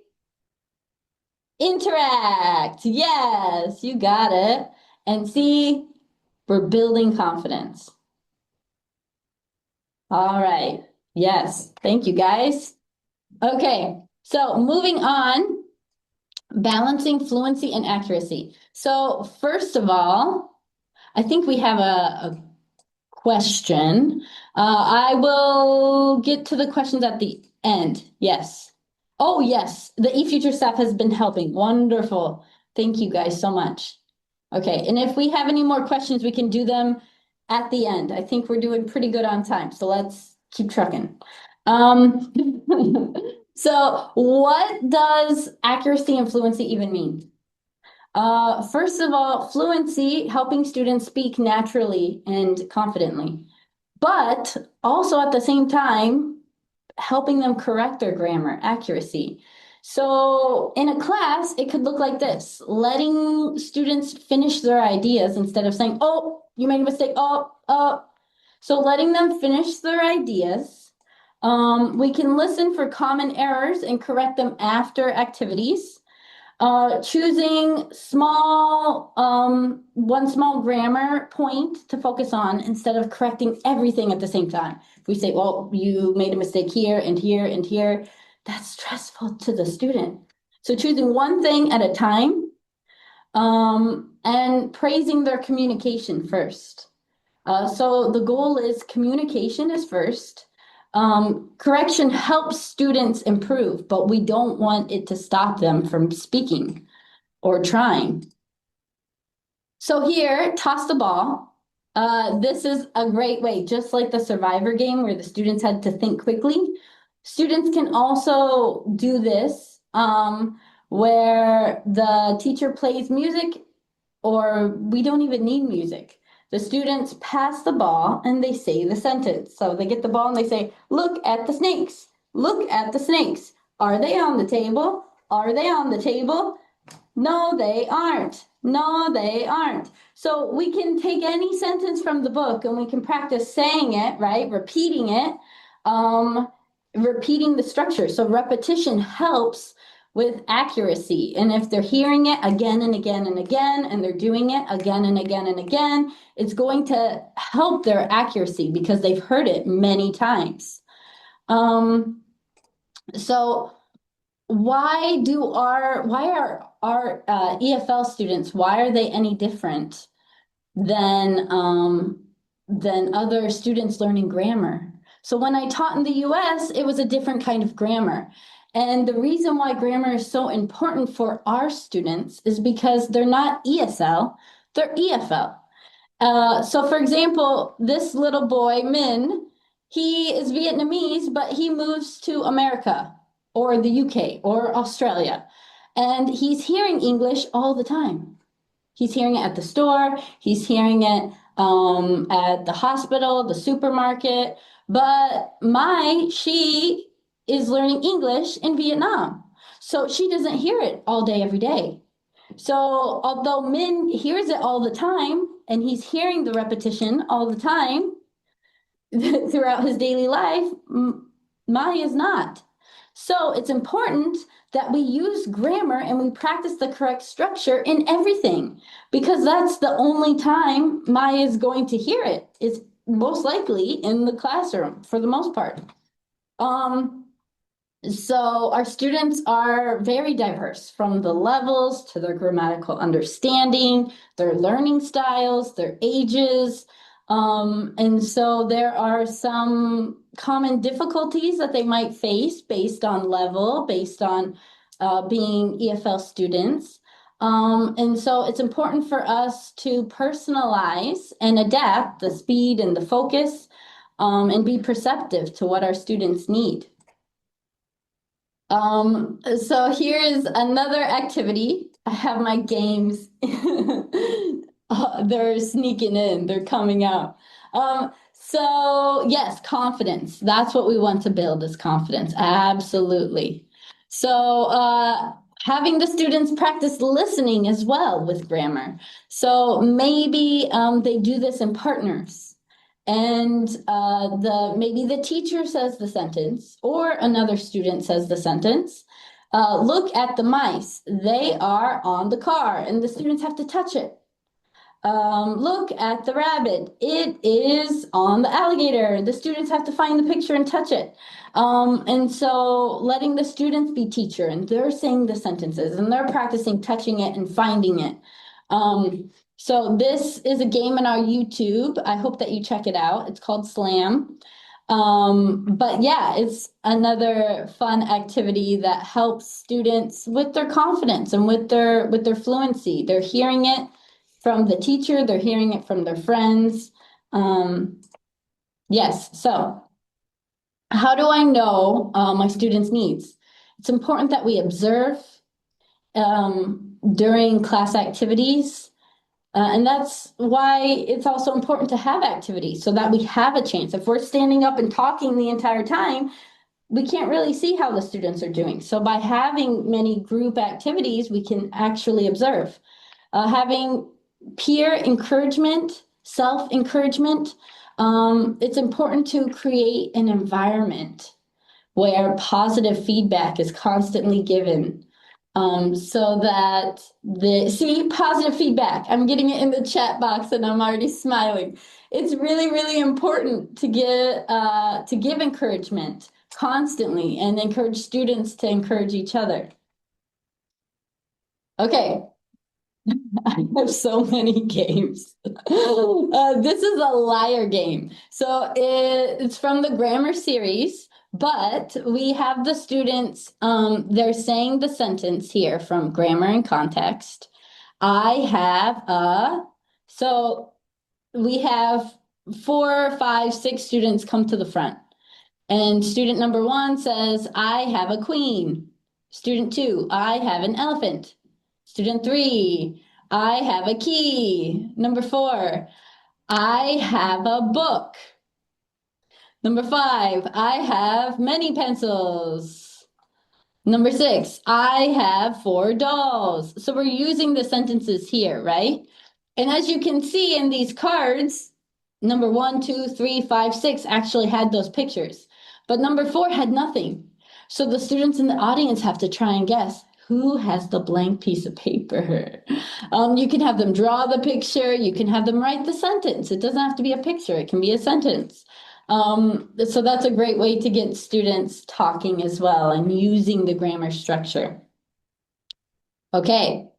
A: Interact. Yes, you got it. And see, we're building confidence. All right. Yes. Thank you, guys. Okay. So moving on, balancing fluency and accuracy. So first of all, I think we have a question. I will get to the questions at the end. Yes. Oh, yes. The eFuture staff has been helping. Wonderful. Thank you guys so much. Okay. And if we have any more questions, we can do them at the end. I think we're doing pretty good on time. So let's keep trucking. Um, so what does accuracy and fluency even mean? First of all, fluency, helping students speak naturally and confidently, but also at the same time, helping them correct their grammar accuracy. So in a class, it could look like this, letting students finish their ideas instead of saying, oh, you made a mistake, oh. So letting them finish their ideas. We can listen for common errors and correct them after activities. Choosing one small grammar point to focus on instead of correcting everything at the same time. If we say, well, you made a mistake here and here and here, that's stressful to the student. So choosing one thing at a time, and praising their communication first. So the goal is communication is first. Correction helps students improve, but we don't want it to stop them from speaking or trying. So here, toss the ball. This is a great way, just like the Survivor game where the students had to think quickly. Students can also do this where the teacher plays music or we don't even need music. The students pass the ball and they say the sentence. So they get the ball and they say, look at the snakes. Look at the snakes. Are they on the table? Are they on the table? No, they aren't. No, they aren't. So we can take any sentence from the book and we can practice saying it, right? Repeating it, repeating the structure. So repetition helps with accuracy. And if they're hearing it again and again and again, and they're doing it again and again and again, it's going to help their accuracy because they've heard it many times. So why are our EFL students, why are they any different than other students learning grammar? So when I taught in the US, it was a different kind of grammar. And the reason why grammar is so important for our students is because they're not ESL, they're EFL. So for example, this little boy, Min, he is Vietnamese, but he moves to America or the UK or Australia. And he's hearing English all the time. He's hearing it at the store, he's hearing it at the hospital, the supermarket. But she is learning English in Vietnam. So she doesn't hear it all day, every day. So although Min hears it all the time and he's hearing the repetition all the time throughout his daily life, Mai is not. So it's important that we use grammar and we practice the correct structure in everything because that's the only time Mai is going to hear it. It's most likely in the classroom for the most part. So our students are very diverse from the levels to their grammatical understanding, their learning styles, their ages. And so there are some common difficulties that they might face based on level, based on being EFL students. And so it's important for us to personalize and adapt the speed and the focus, and be perceptive to what our students need. So here is another activity. I have my games. They're sneaking in, they're coming out. So yes, confidence. That's what we want to build is confidence. Absolutely. So having the students practice listening as well with grammar. So maybe they do this in partners. And the maybe the teacher says the sentence or another student says the sentence. Look at the mice. They are on the car, and the students have to touch it. Look at the rabbit. It is on the alligator. The students have to find the picture and touch it. And so letting the students be teacher and they're saying the sentences and they're practicing touching it and finding it. So this is a game on our YouTube. I hope that you check it out. It's called Slam. But yeah, it's another fun activity that helps students with their confidence and with their fluency. They're hearing it from the teacher, they're hearing it from their friends. Yes, so how do I know my students' needs? It's important that we observe during class activities. And that's why it's also important to have activities so that we have a chance. If we're standing up and talking the entire time, we can't really see how the students are doing. So by having many group activities, we can actually observe. Having peer encouragement, self-encouragement, it's important to create an environment where positive feedback is constantly given. So that see positive feedback. I'm getting it in the chat box and I'm already smiling. It's really, really important to give encouragement constantly and encourage students to encourage each other. Okay, I have so many games. This is a liar game. So it's from the grammar series, but we have the students, they're saying the sentence here from grammar and context. I have so we have 4, 5, 6 students come to the front. And student number 1 says, I have a queen. Student 2, I have an elephant. Student 3, I have a key. Number 4, I have a book. Number 5, I have many pencils. Number 6, I have 4 dolls. So we're using the sentences here, right? And as you can see in these cards, number 1, 2, 3, 5, 6 actually had those pictures, but number 4 had nothing. So the students in the audience have to try and guess who has the blank piece of paper. You can have them draw the picture, you can have them write the sentence. It doesn't have to be a picture, it can be a sentence. So that's a great way to get students talking as well and using the grammar structure. Okay.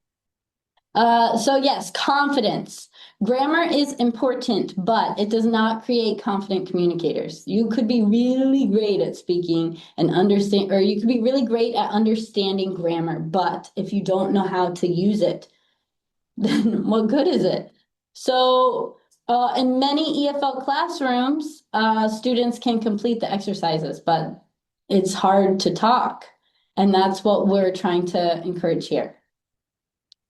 A: So yes, confidence. Grammar is important, but it does not create confident communicators. You could be really great at speaking and understand, or you could be really great at understanding grammar, but if you don't know how to use it, then what good is it? So in many EFL classrooms, students can complete the exercises, but it's hard to talk. And that's what we're trying to encourage here.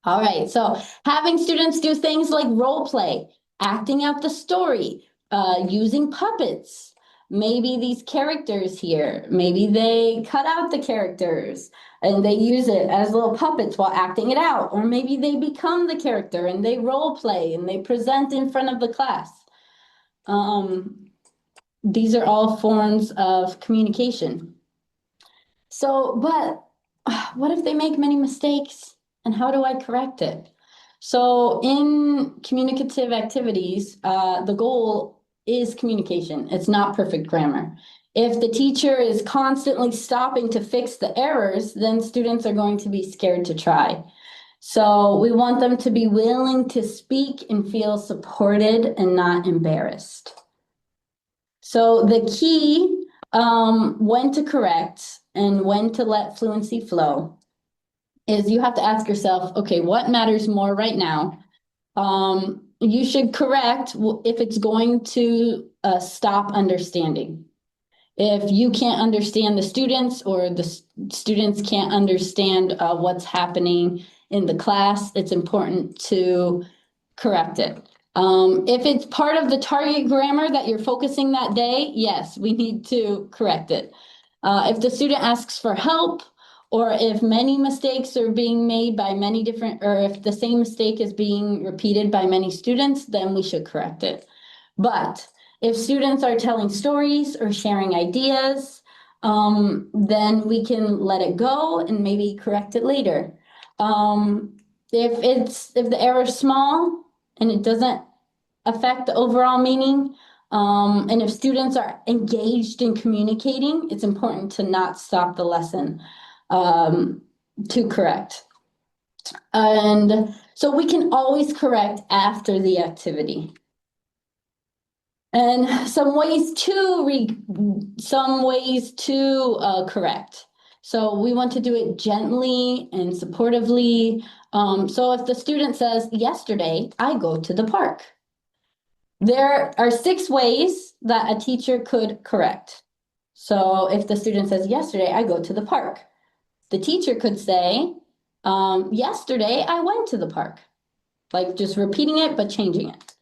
A: All right, so having students do things like role play, acting out the story, using puppets. Maybe these characters here, maybe they cut out the characters and they use it as little puppets while acting it out. Or maybe they become the character and they role play and they present in front of the class. These are all forms of communication. So, but what if they make many mistakes and how do I correct it? So in communicative activities, the goal is communication. It's not perfect grammar. If the teacher is constantly stopping to fix the errors, then students are going to be scared to try. So we want them to be willing to speak and feel supported and not embarrassed. So the key, when to correct and when to let fluency flow is you have to ask yourself, okay, what matters more right now? You should correct if it's going to stop understanding. If you can't understand the students or the students can't understand what's happening in the class, it's important to correct it. If it's part of the target grammar that you're focusing that day, yes, we need to correct it. If the student asks for help, or if many mistakes are being made by many different, or if the same mistake is being repeated by many students, then we should correct it. But if students are telling stories or sharing ideas, then we can let it go and maybe correct it later. If the error is small and it doesn't affect the overall meaning, and if students are engaged in communicating, it's important to not stop the lesson to correct. And so we can always correct after the activity. And some ways to correct. So we want to do it gently and supportively. So if the student says, yesterday, I go to the park. There are 6 ways that a teacher could correct. So if the student says, yesterday, I go to the park, the teacher could say, yesterday, I went to the park. Like just repeating it, but changing it.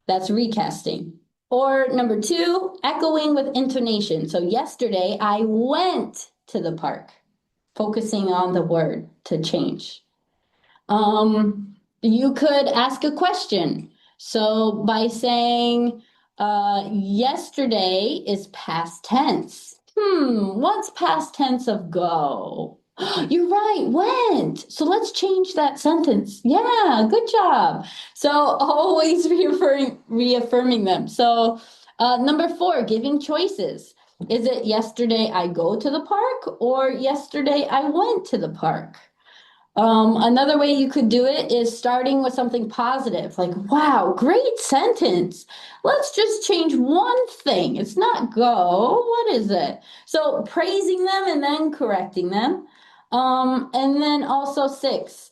A: That's recasting. Or number 2, echoing with intonation. So yesterday, I went to the park, focusing on the word to change. You could ask a question. So by saying, yesterday is past tense. What's past tense of go? You're right, went. So let's change that sentence. Yeah, good job. So always reaffirming them. So number 4, giving choices. Is it yesterday I go to the park or yesterday I went to the park? Another way you could do it is starting with something positive, like, wow, great sentence. Let's just change one thing. It's not go. What is it? So praising them and then correcting them. And then also 6,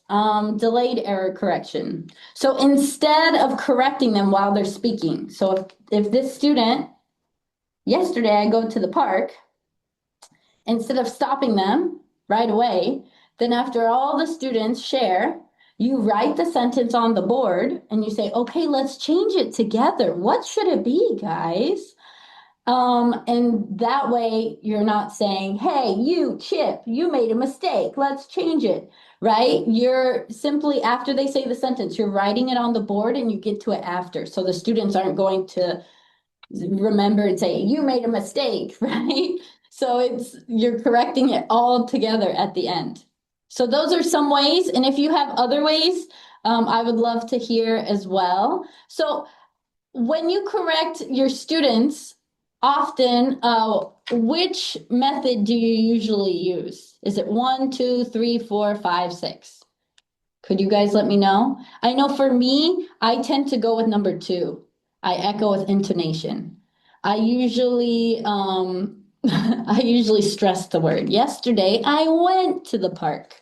A: delayed error correction. So instead of correcting them while they're speaking, so if this student, yesterday I go to the park, instead of stopping them right away, then after all the students share, you write the sentence on the board and you say, okay, let's change it together. What should it be, guys? And that way you're not saying, hey, you, Chip, you made a mistake. Let's change it, right? You're simply, after they say the sentence, you're writing it on the board and you get to it after. So the students aren't going to remember and say, you made a mistake, right? So you're correcting it all together at the end. So those are some ways. And if you have other ways, I would love to hear as well. So when you correct your students, often, which method do you usually use? Is it 1, 2, 3, 4, 5, 6? Could you guys let me know? I know for me, I tend to go with number 2. I echo with intonation. I usually I usually stress the word. Yesterday, I went to the park.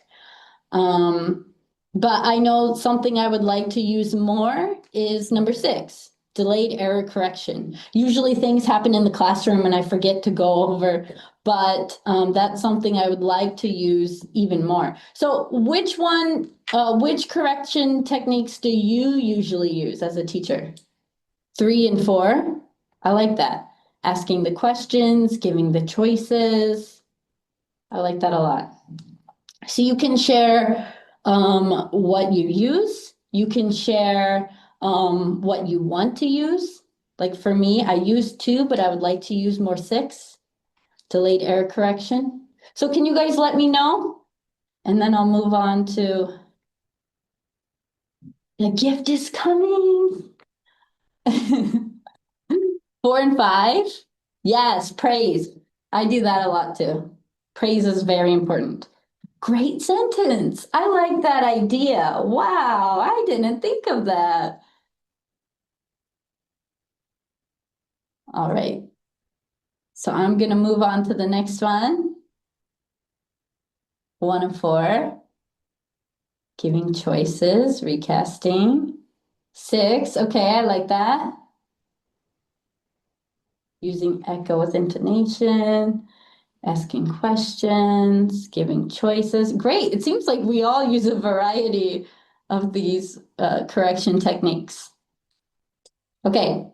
A: Um, but I know something I would like to use more is number 6, delayed error correction. Usually things happen in the classroom and I forget to go over, but that's something I would like to use even more. So which correction techniques do you usually use as a teacher? 3 and 4? I like that. Asking the questions, giving the choices. I like that a lot. So you can share what you use. You can share what you want to use. Like for me, I use 2, but I would like to use more 6, delayed error correction. So can you guys let me know? And then I'll move on to the gift is coming. 4 and 5. Yes, praise. I do that a lot too. Praise is very important. Great sentence. I like that idea. Wow, I didn't think of that. All right. So I'm going to move on to the next one. 1 and 4. Giving choices, recasting. 6, okay, I like that. Using echo with intonation, asking questions, giving choices. Great. It seems like we all use a variety of these correction techniques. Okay.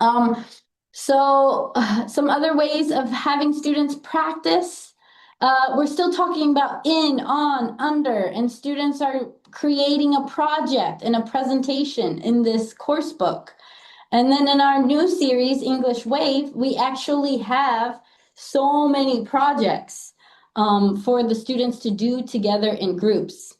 A: Um, some other ways of having students practice. We're still talking about in, on, under, and students are creating a project and a presentation in this course book. And then in our new series, English Wave, we actually have so many projects for the students to do together in groups.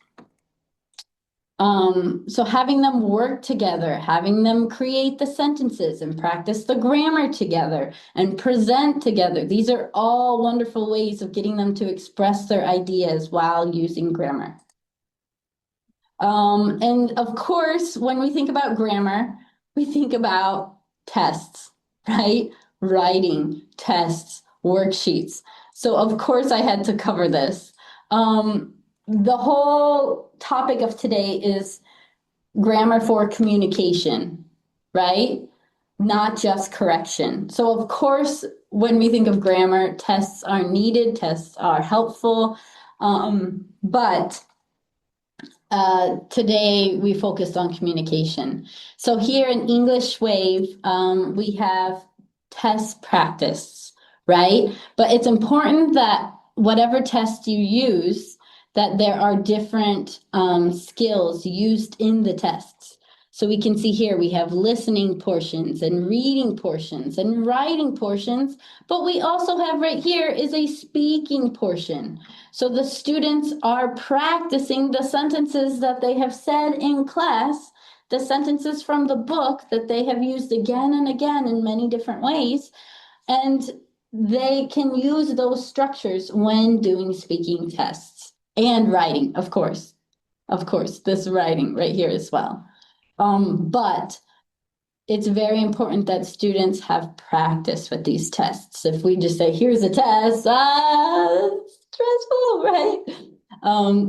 A: So having them work together, having them create the sentences and practice the grammar together and present together. These are all wonderful ways of getting them to express their ideas while using grammar. And of course, when we think about grammar, we think about tests, right? Writing, tests, worksheets. So of course I had to cover this. The whole topic of today is grammar for communication, right? Not just correction. So of course, when we think of grammar, tests are needed, tests are helpful, but today we focused on communication. So here in English Wave, we have test practice, right? But it's important that whatever test you use, that there are different skills used in the tests. So we can see here we have listening portions and reading portions and writing portions, but we also have right here is a speaking portion. So the students are practicing the sentences that they have said in class, the sentences from the book that they have used again and again in many different ways. And they can use those structures when doing speaking tests and writing, of course. Of course, this writing right here as well. But it's very important that students have practice with these tests. If we just say, here's a test, stressful, right?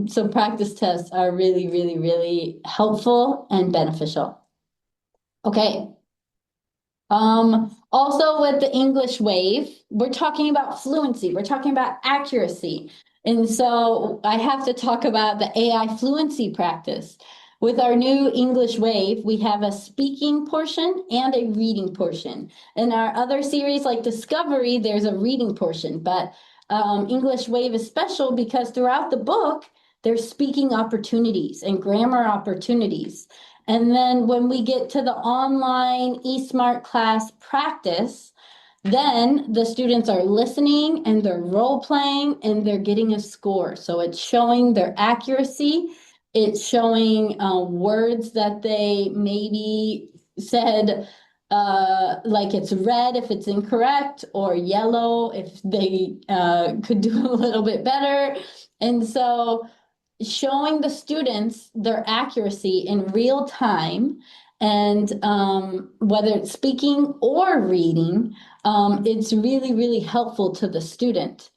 A: So practice tests are really, really, really helpful and beneficial. Okay. Also with the English Wave, we're talking about fluency, we're talking about accuracy. And so I have to talk about the AI fluency practice. With our new English Wave, we have a speaking portion and a reading portion. In our other series like Discovery, there's a reading portion, but English Wave is special because throughout the book, there's speaking opportunities and grammar opportunities. And then when we get to the online eSmart class practice, then the students are listening and they're role playing and they're getting a score. So it's showing their accuracy. It's showing words that they maybe said, like it's red if it's incorrect or yellow if they could do a little bit better. And so showing the students their accuracy in real time and whether it's speaking or reading, it's really, really helpful to the student.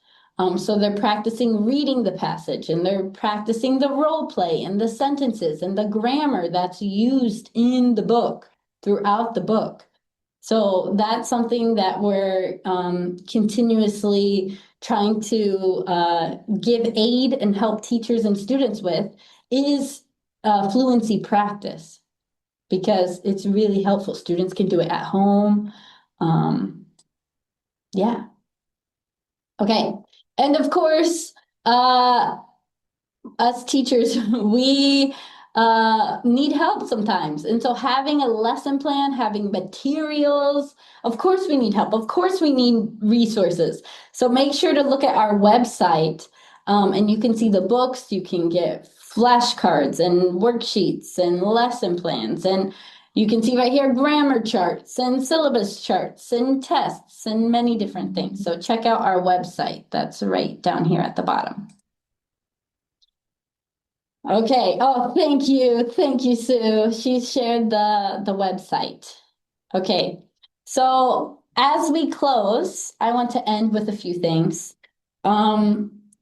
A: So they're practicing reading the passage and they're practicing the role play and the sentences and the grammar that's used in the book throughout the book. So that's something that we're continuously trying to give aid and help teachers and students with is fluency practice because it's really helpful. Students can do it at home. Yeah. Okay. And of course, us teachers, we need help sometimes. And so having a lesson plan, having materials, of course we need help. Of course we need resources. So make sure to look at our website and you can see the books, you can get flashcards and worksheets and lesson plans. And you can see right here grammar charts and syllabus charts and tests and many different things. So check out our website. That's right down here at the bottom. Okay. Oh, thank you. Thank you, Sue. She shared the website. Okay. So as we close, I want to end with a few things.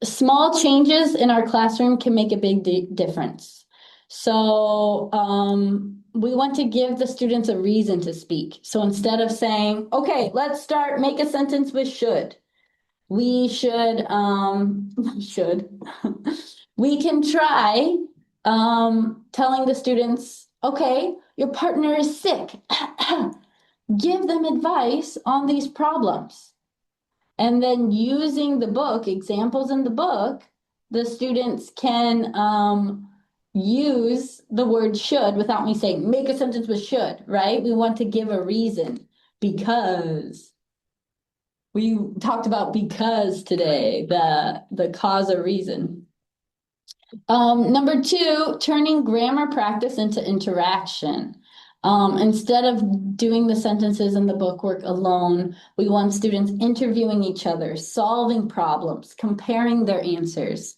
A: small changes in our classroom can make a big difference. So we want to give the students a reason to speak. So instead of saying, okay, let's start, make a sentence with should, we should, should, we can try telling the students, okay, your partner is sick. Give them advice on these problems. And then using the book, examples in the book, the students can use the word should without me saying, make a sentence with should, right? We want to give a reason because we talked about because today, the cause or reason. Number two, turning grammar practice into interaction. Instead of doing the sentences in the bookwork alone, we want students interviewing each other, solving problems, comparing their answers.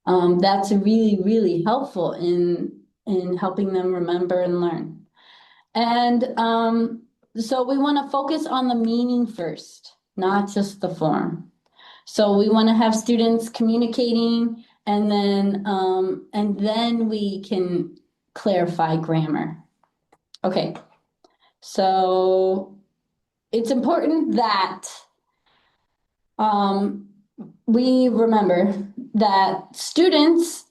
A: That's really, really helpful in helping them remember and learn. And so we want to focus on the meaning first, not just the form. So we want to have students communicating and then we can clarify grammar. Okay, so it's important that we remember that students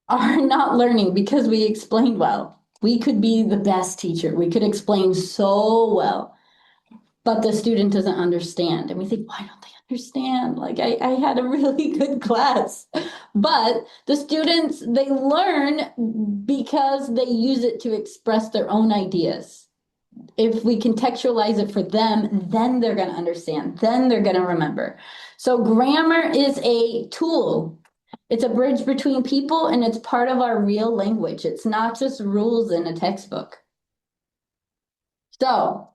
A: are not learning because we explained well. We could be the best teacher. We could explain so well, but the student doesn't understand. And we think, why don't they understand? Like I had a really good class, but the students, they learn because they use it to express their own ideas. If we contextualize it for them, then they're going to understand, then they're going to remember. So grammar is a tool. It's a bridge between people and it's part of our real language. It's not just rules in a textbook. So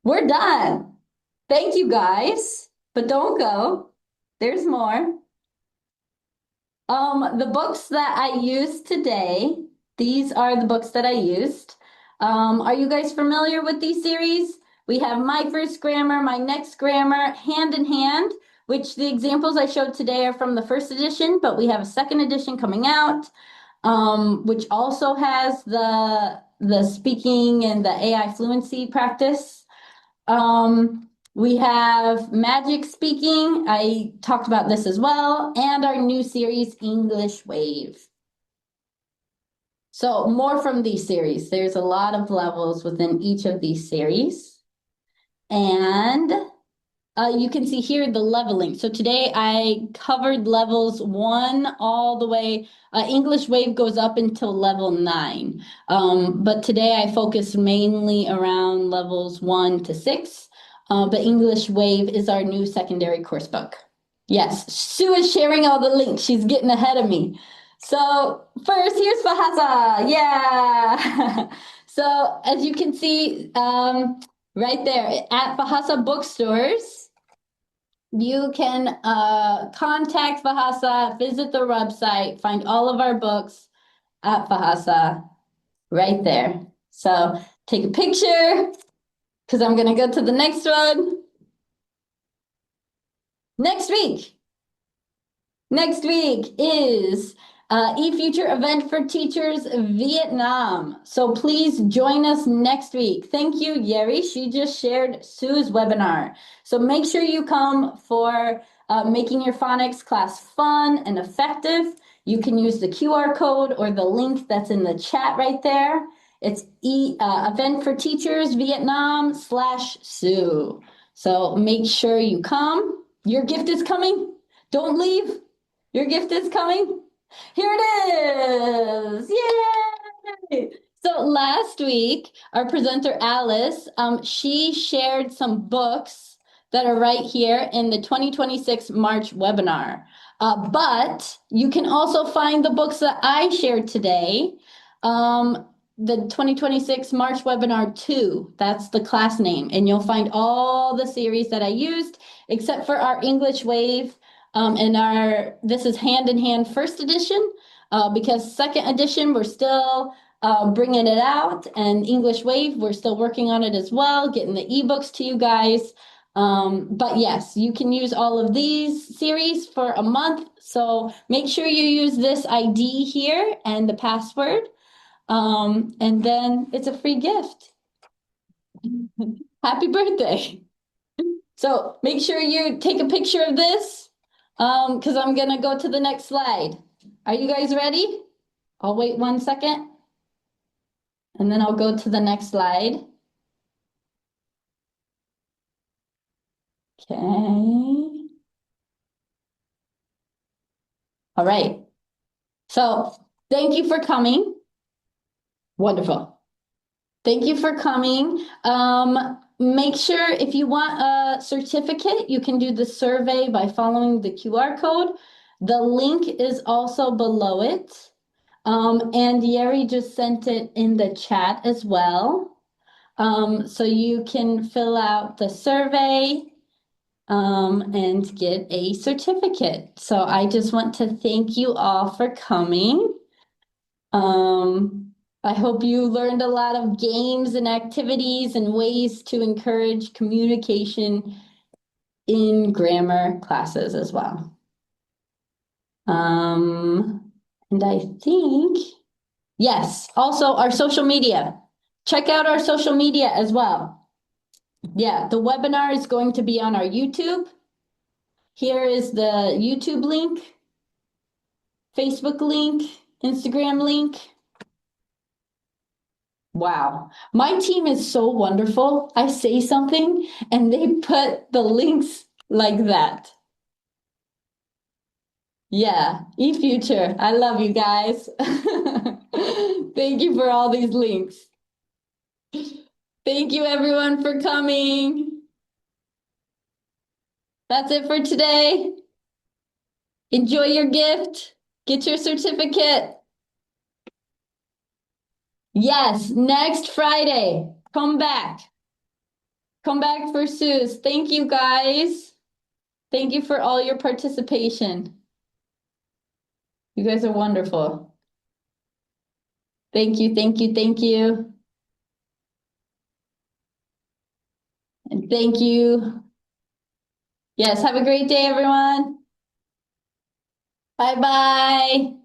A: we're done. Thank you guys, but don't go. There's more. The books that I used today, these are the books that I used. Are you guys familiar with these series? We have My First Grammar, My Next Grammar, Hand in Hand, which the examples I showed today are from the first edition, but we have a second edition coming out, which also has the speaking and the AI fluency practice. We have Magic Speaking. I talked about this as well, and our new series, English Wave. So more from these series. There's a lot of levels within each of these series. And you can see here the leveling. So today I covered levels 1 all the way. English Wave goes up until level 9. But today I focused mainly around levels 1 to 6. But English Wave is our new secondary course book. Yes, Sue is sharing all the links. She's getting ahead of me. So first, here's Bahasa. Yeah. So as you can see right there at Bahasa bookstores, you can contact Bahasa, visit the website, find all of our books at Bahasa right there. So take a picture because I'm going to go to the next one. Next week is eFuture event for teachers Vietnam. So please join us next week. Thank you, Yeri. She just shared Sue's webinar. So make sure you come for making your phonics class fun and effective. You can use the QR code or the link that's in the chat right there. It's event for teachers Vietnam/Sue. So make sure you come. Your gift is coming. Don't leave. Your gift is coming. Here it is. Yay! So last week, our presenter Alice, she shared some books that are right here in the 2026 March webinar. But you can also find the books that I shared today. The 2026 March webinar 2, that's the class name. And you'll find all the series that I used, except for our English Wave. And this is Hand in Hand first edition, because second edition, we're still bringing it out, and English Wave, we're still working on it as well, getting the ebooks to you guys. But yes, you can use all of these series for a month. So make sure you use this ID here and the password. And then it's a free gift. Happy birthday. So make sure you take a picture of this, because I'm gonna go to the next slide. Are you guys ready? I'll wait 1 second and then I'll go to the next slide. Okay. All right. So thank you for coming. Wonderful. Thank you for coming. Make sure if you want a certificate, you can do the survey by following the QR code. The link is also below it. And Yeri just sent it in the chat as well. So you can fill out the survey and get a certificate. So I just want to thank you all for coming. I hope you learned a lot of games and activities and ways to encourage communication in grammar classes as well. And I think, yes, also our social media. Check out our social media as well. Yeah, the webinar is going to be on our YouTube. Here is the YouTube link, Facebook link, Instagram link. Wow. My team is so wonderful. I say something and they put the links like that. Yeah, eFuture. I love you guys. Thank you for all these links. Thank you everyone for coming. That's it for today. Enjoy your gift. Get your certificate. Yes, next Friday. Come back. Come back for Sue's. Thank you guys. Thank you for all your participation. You guys are wonderful. Thank you, thank you, thank you. And thank you. Yes, have a great day, everyone. Bye-bye.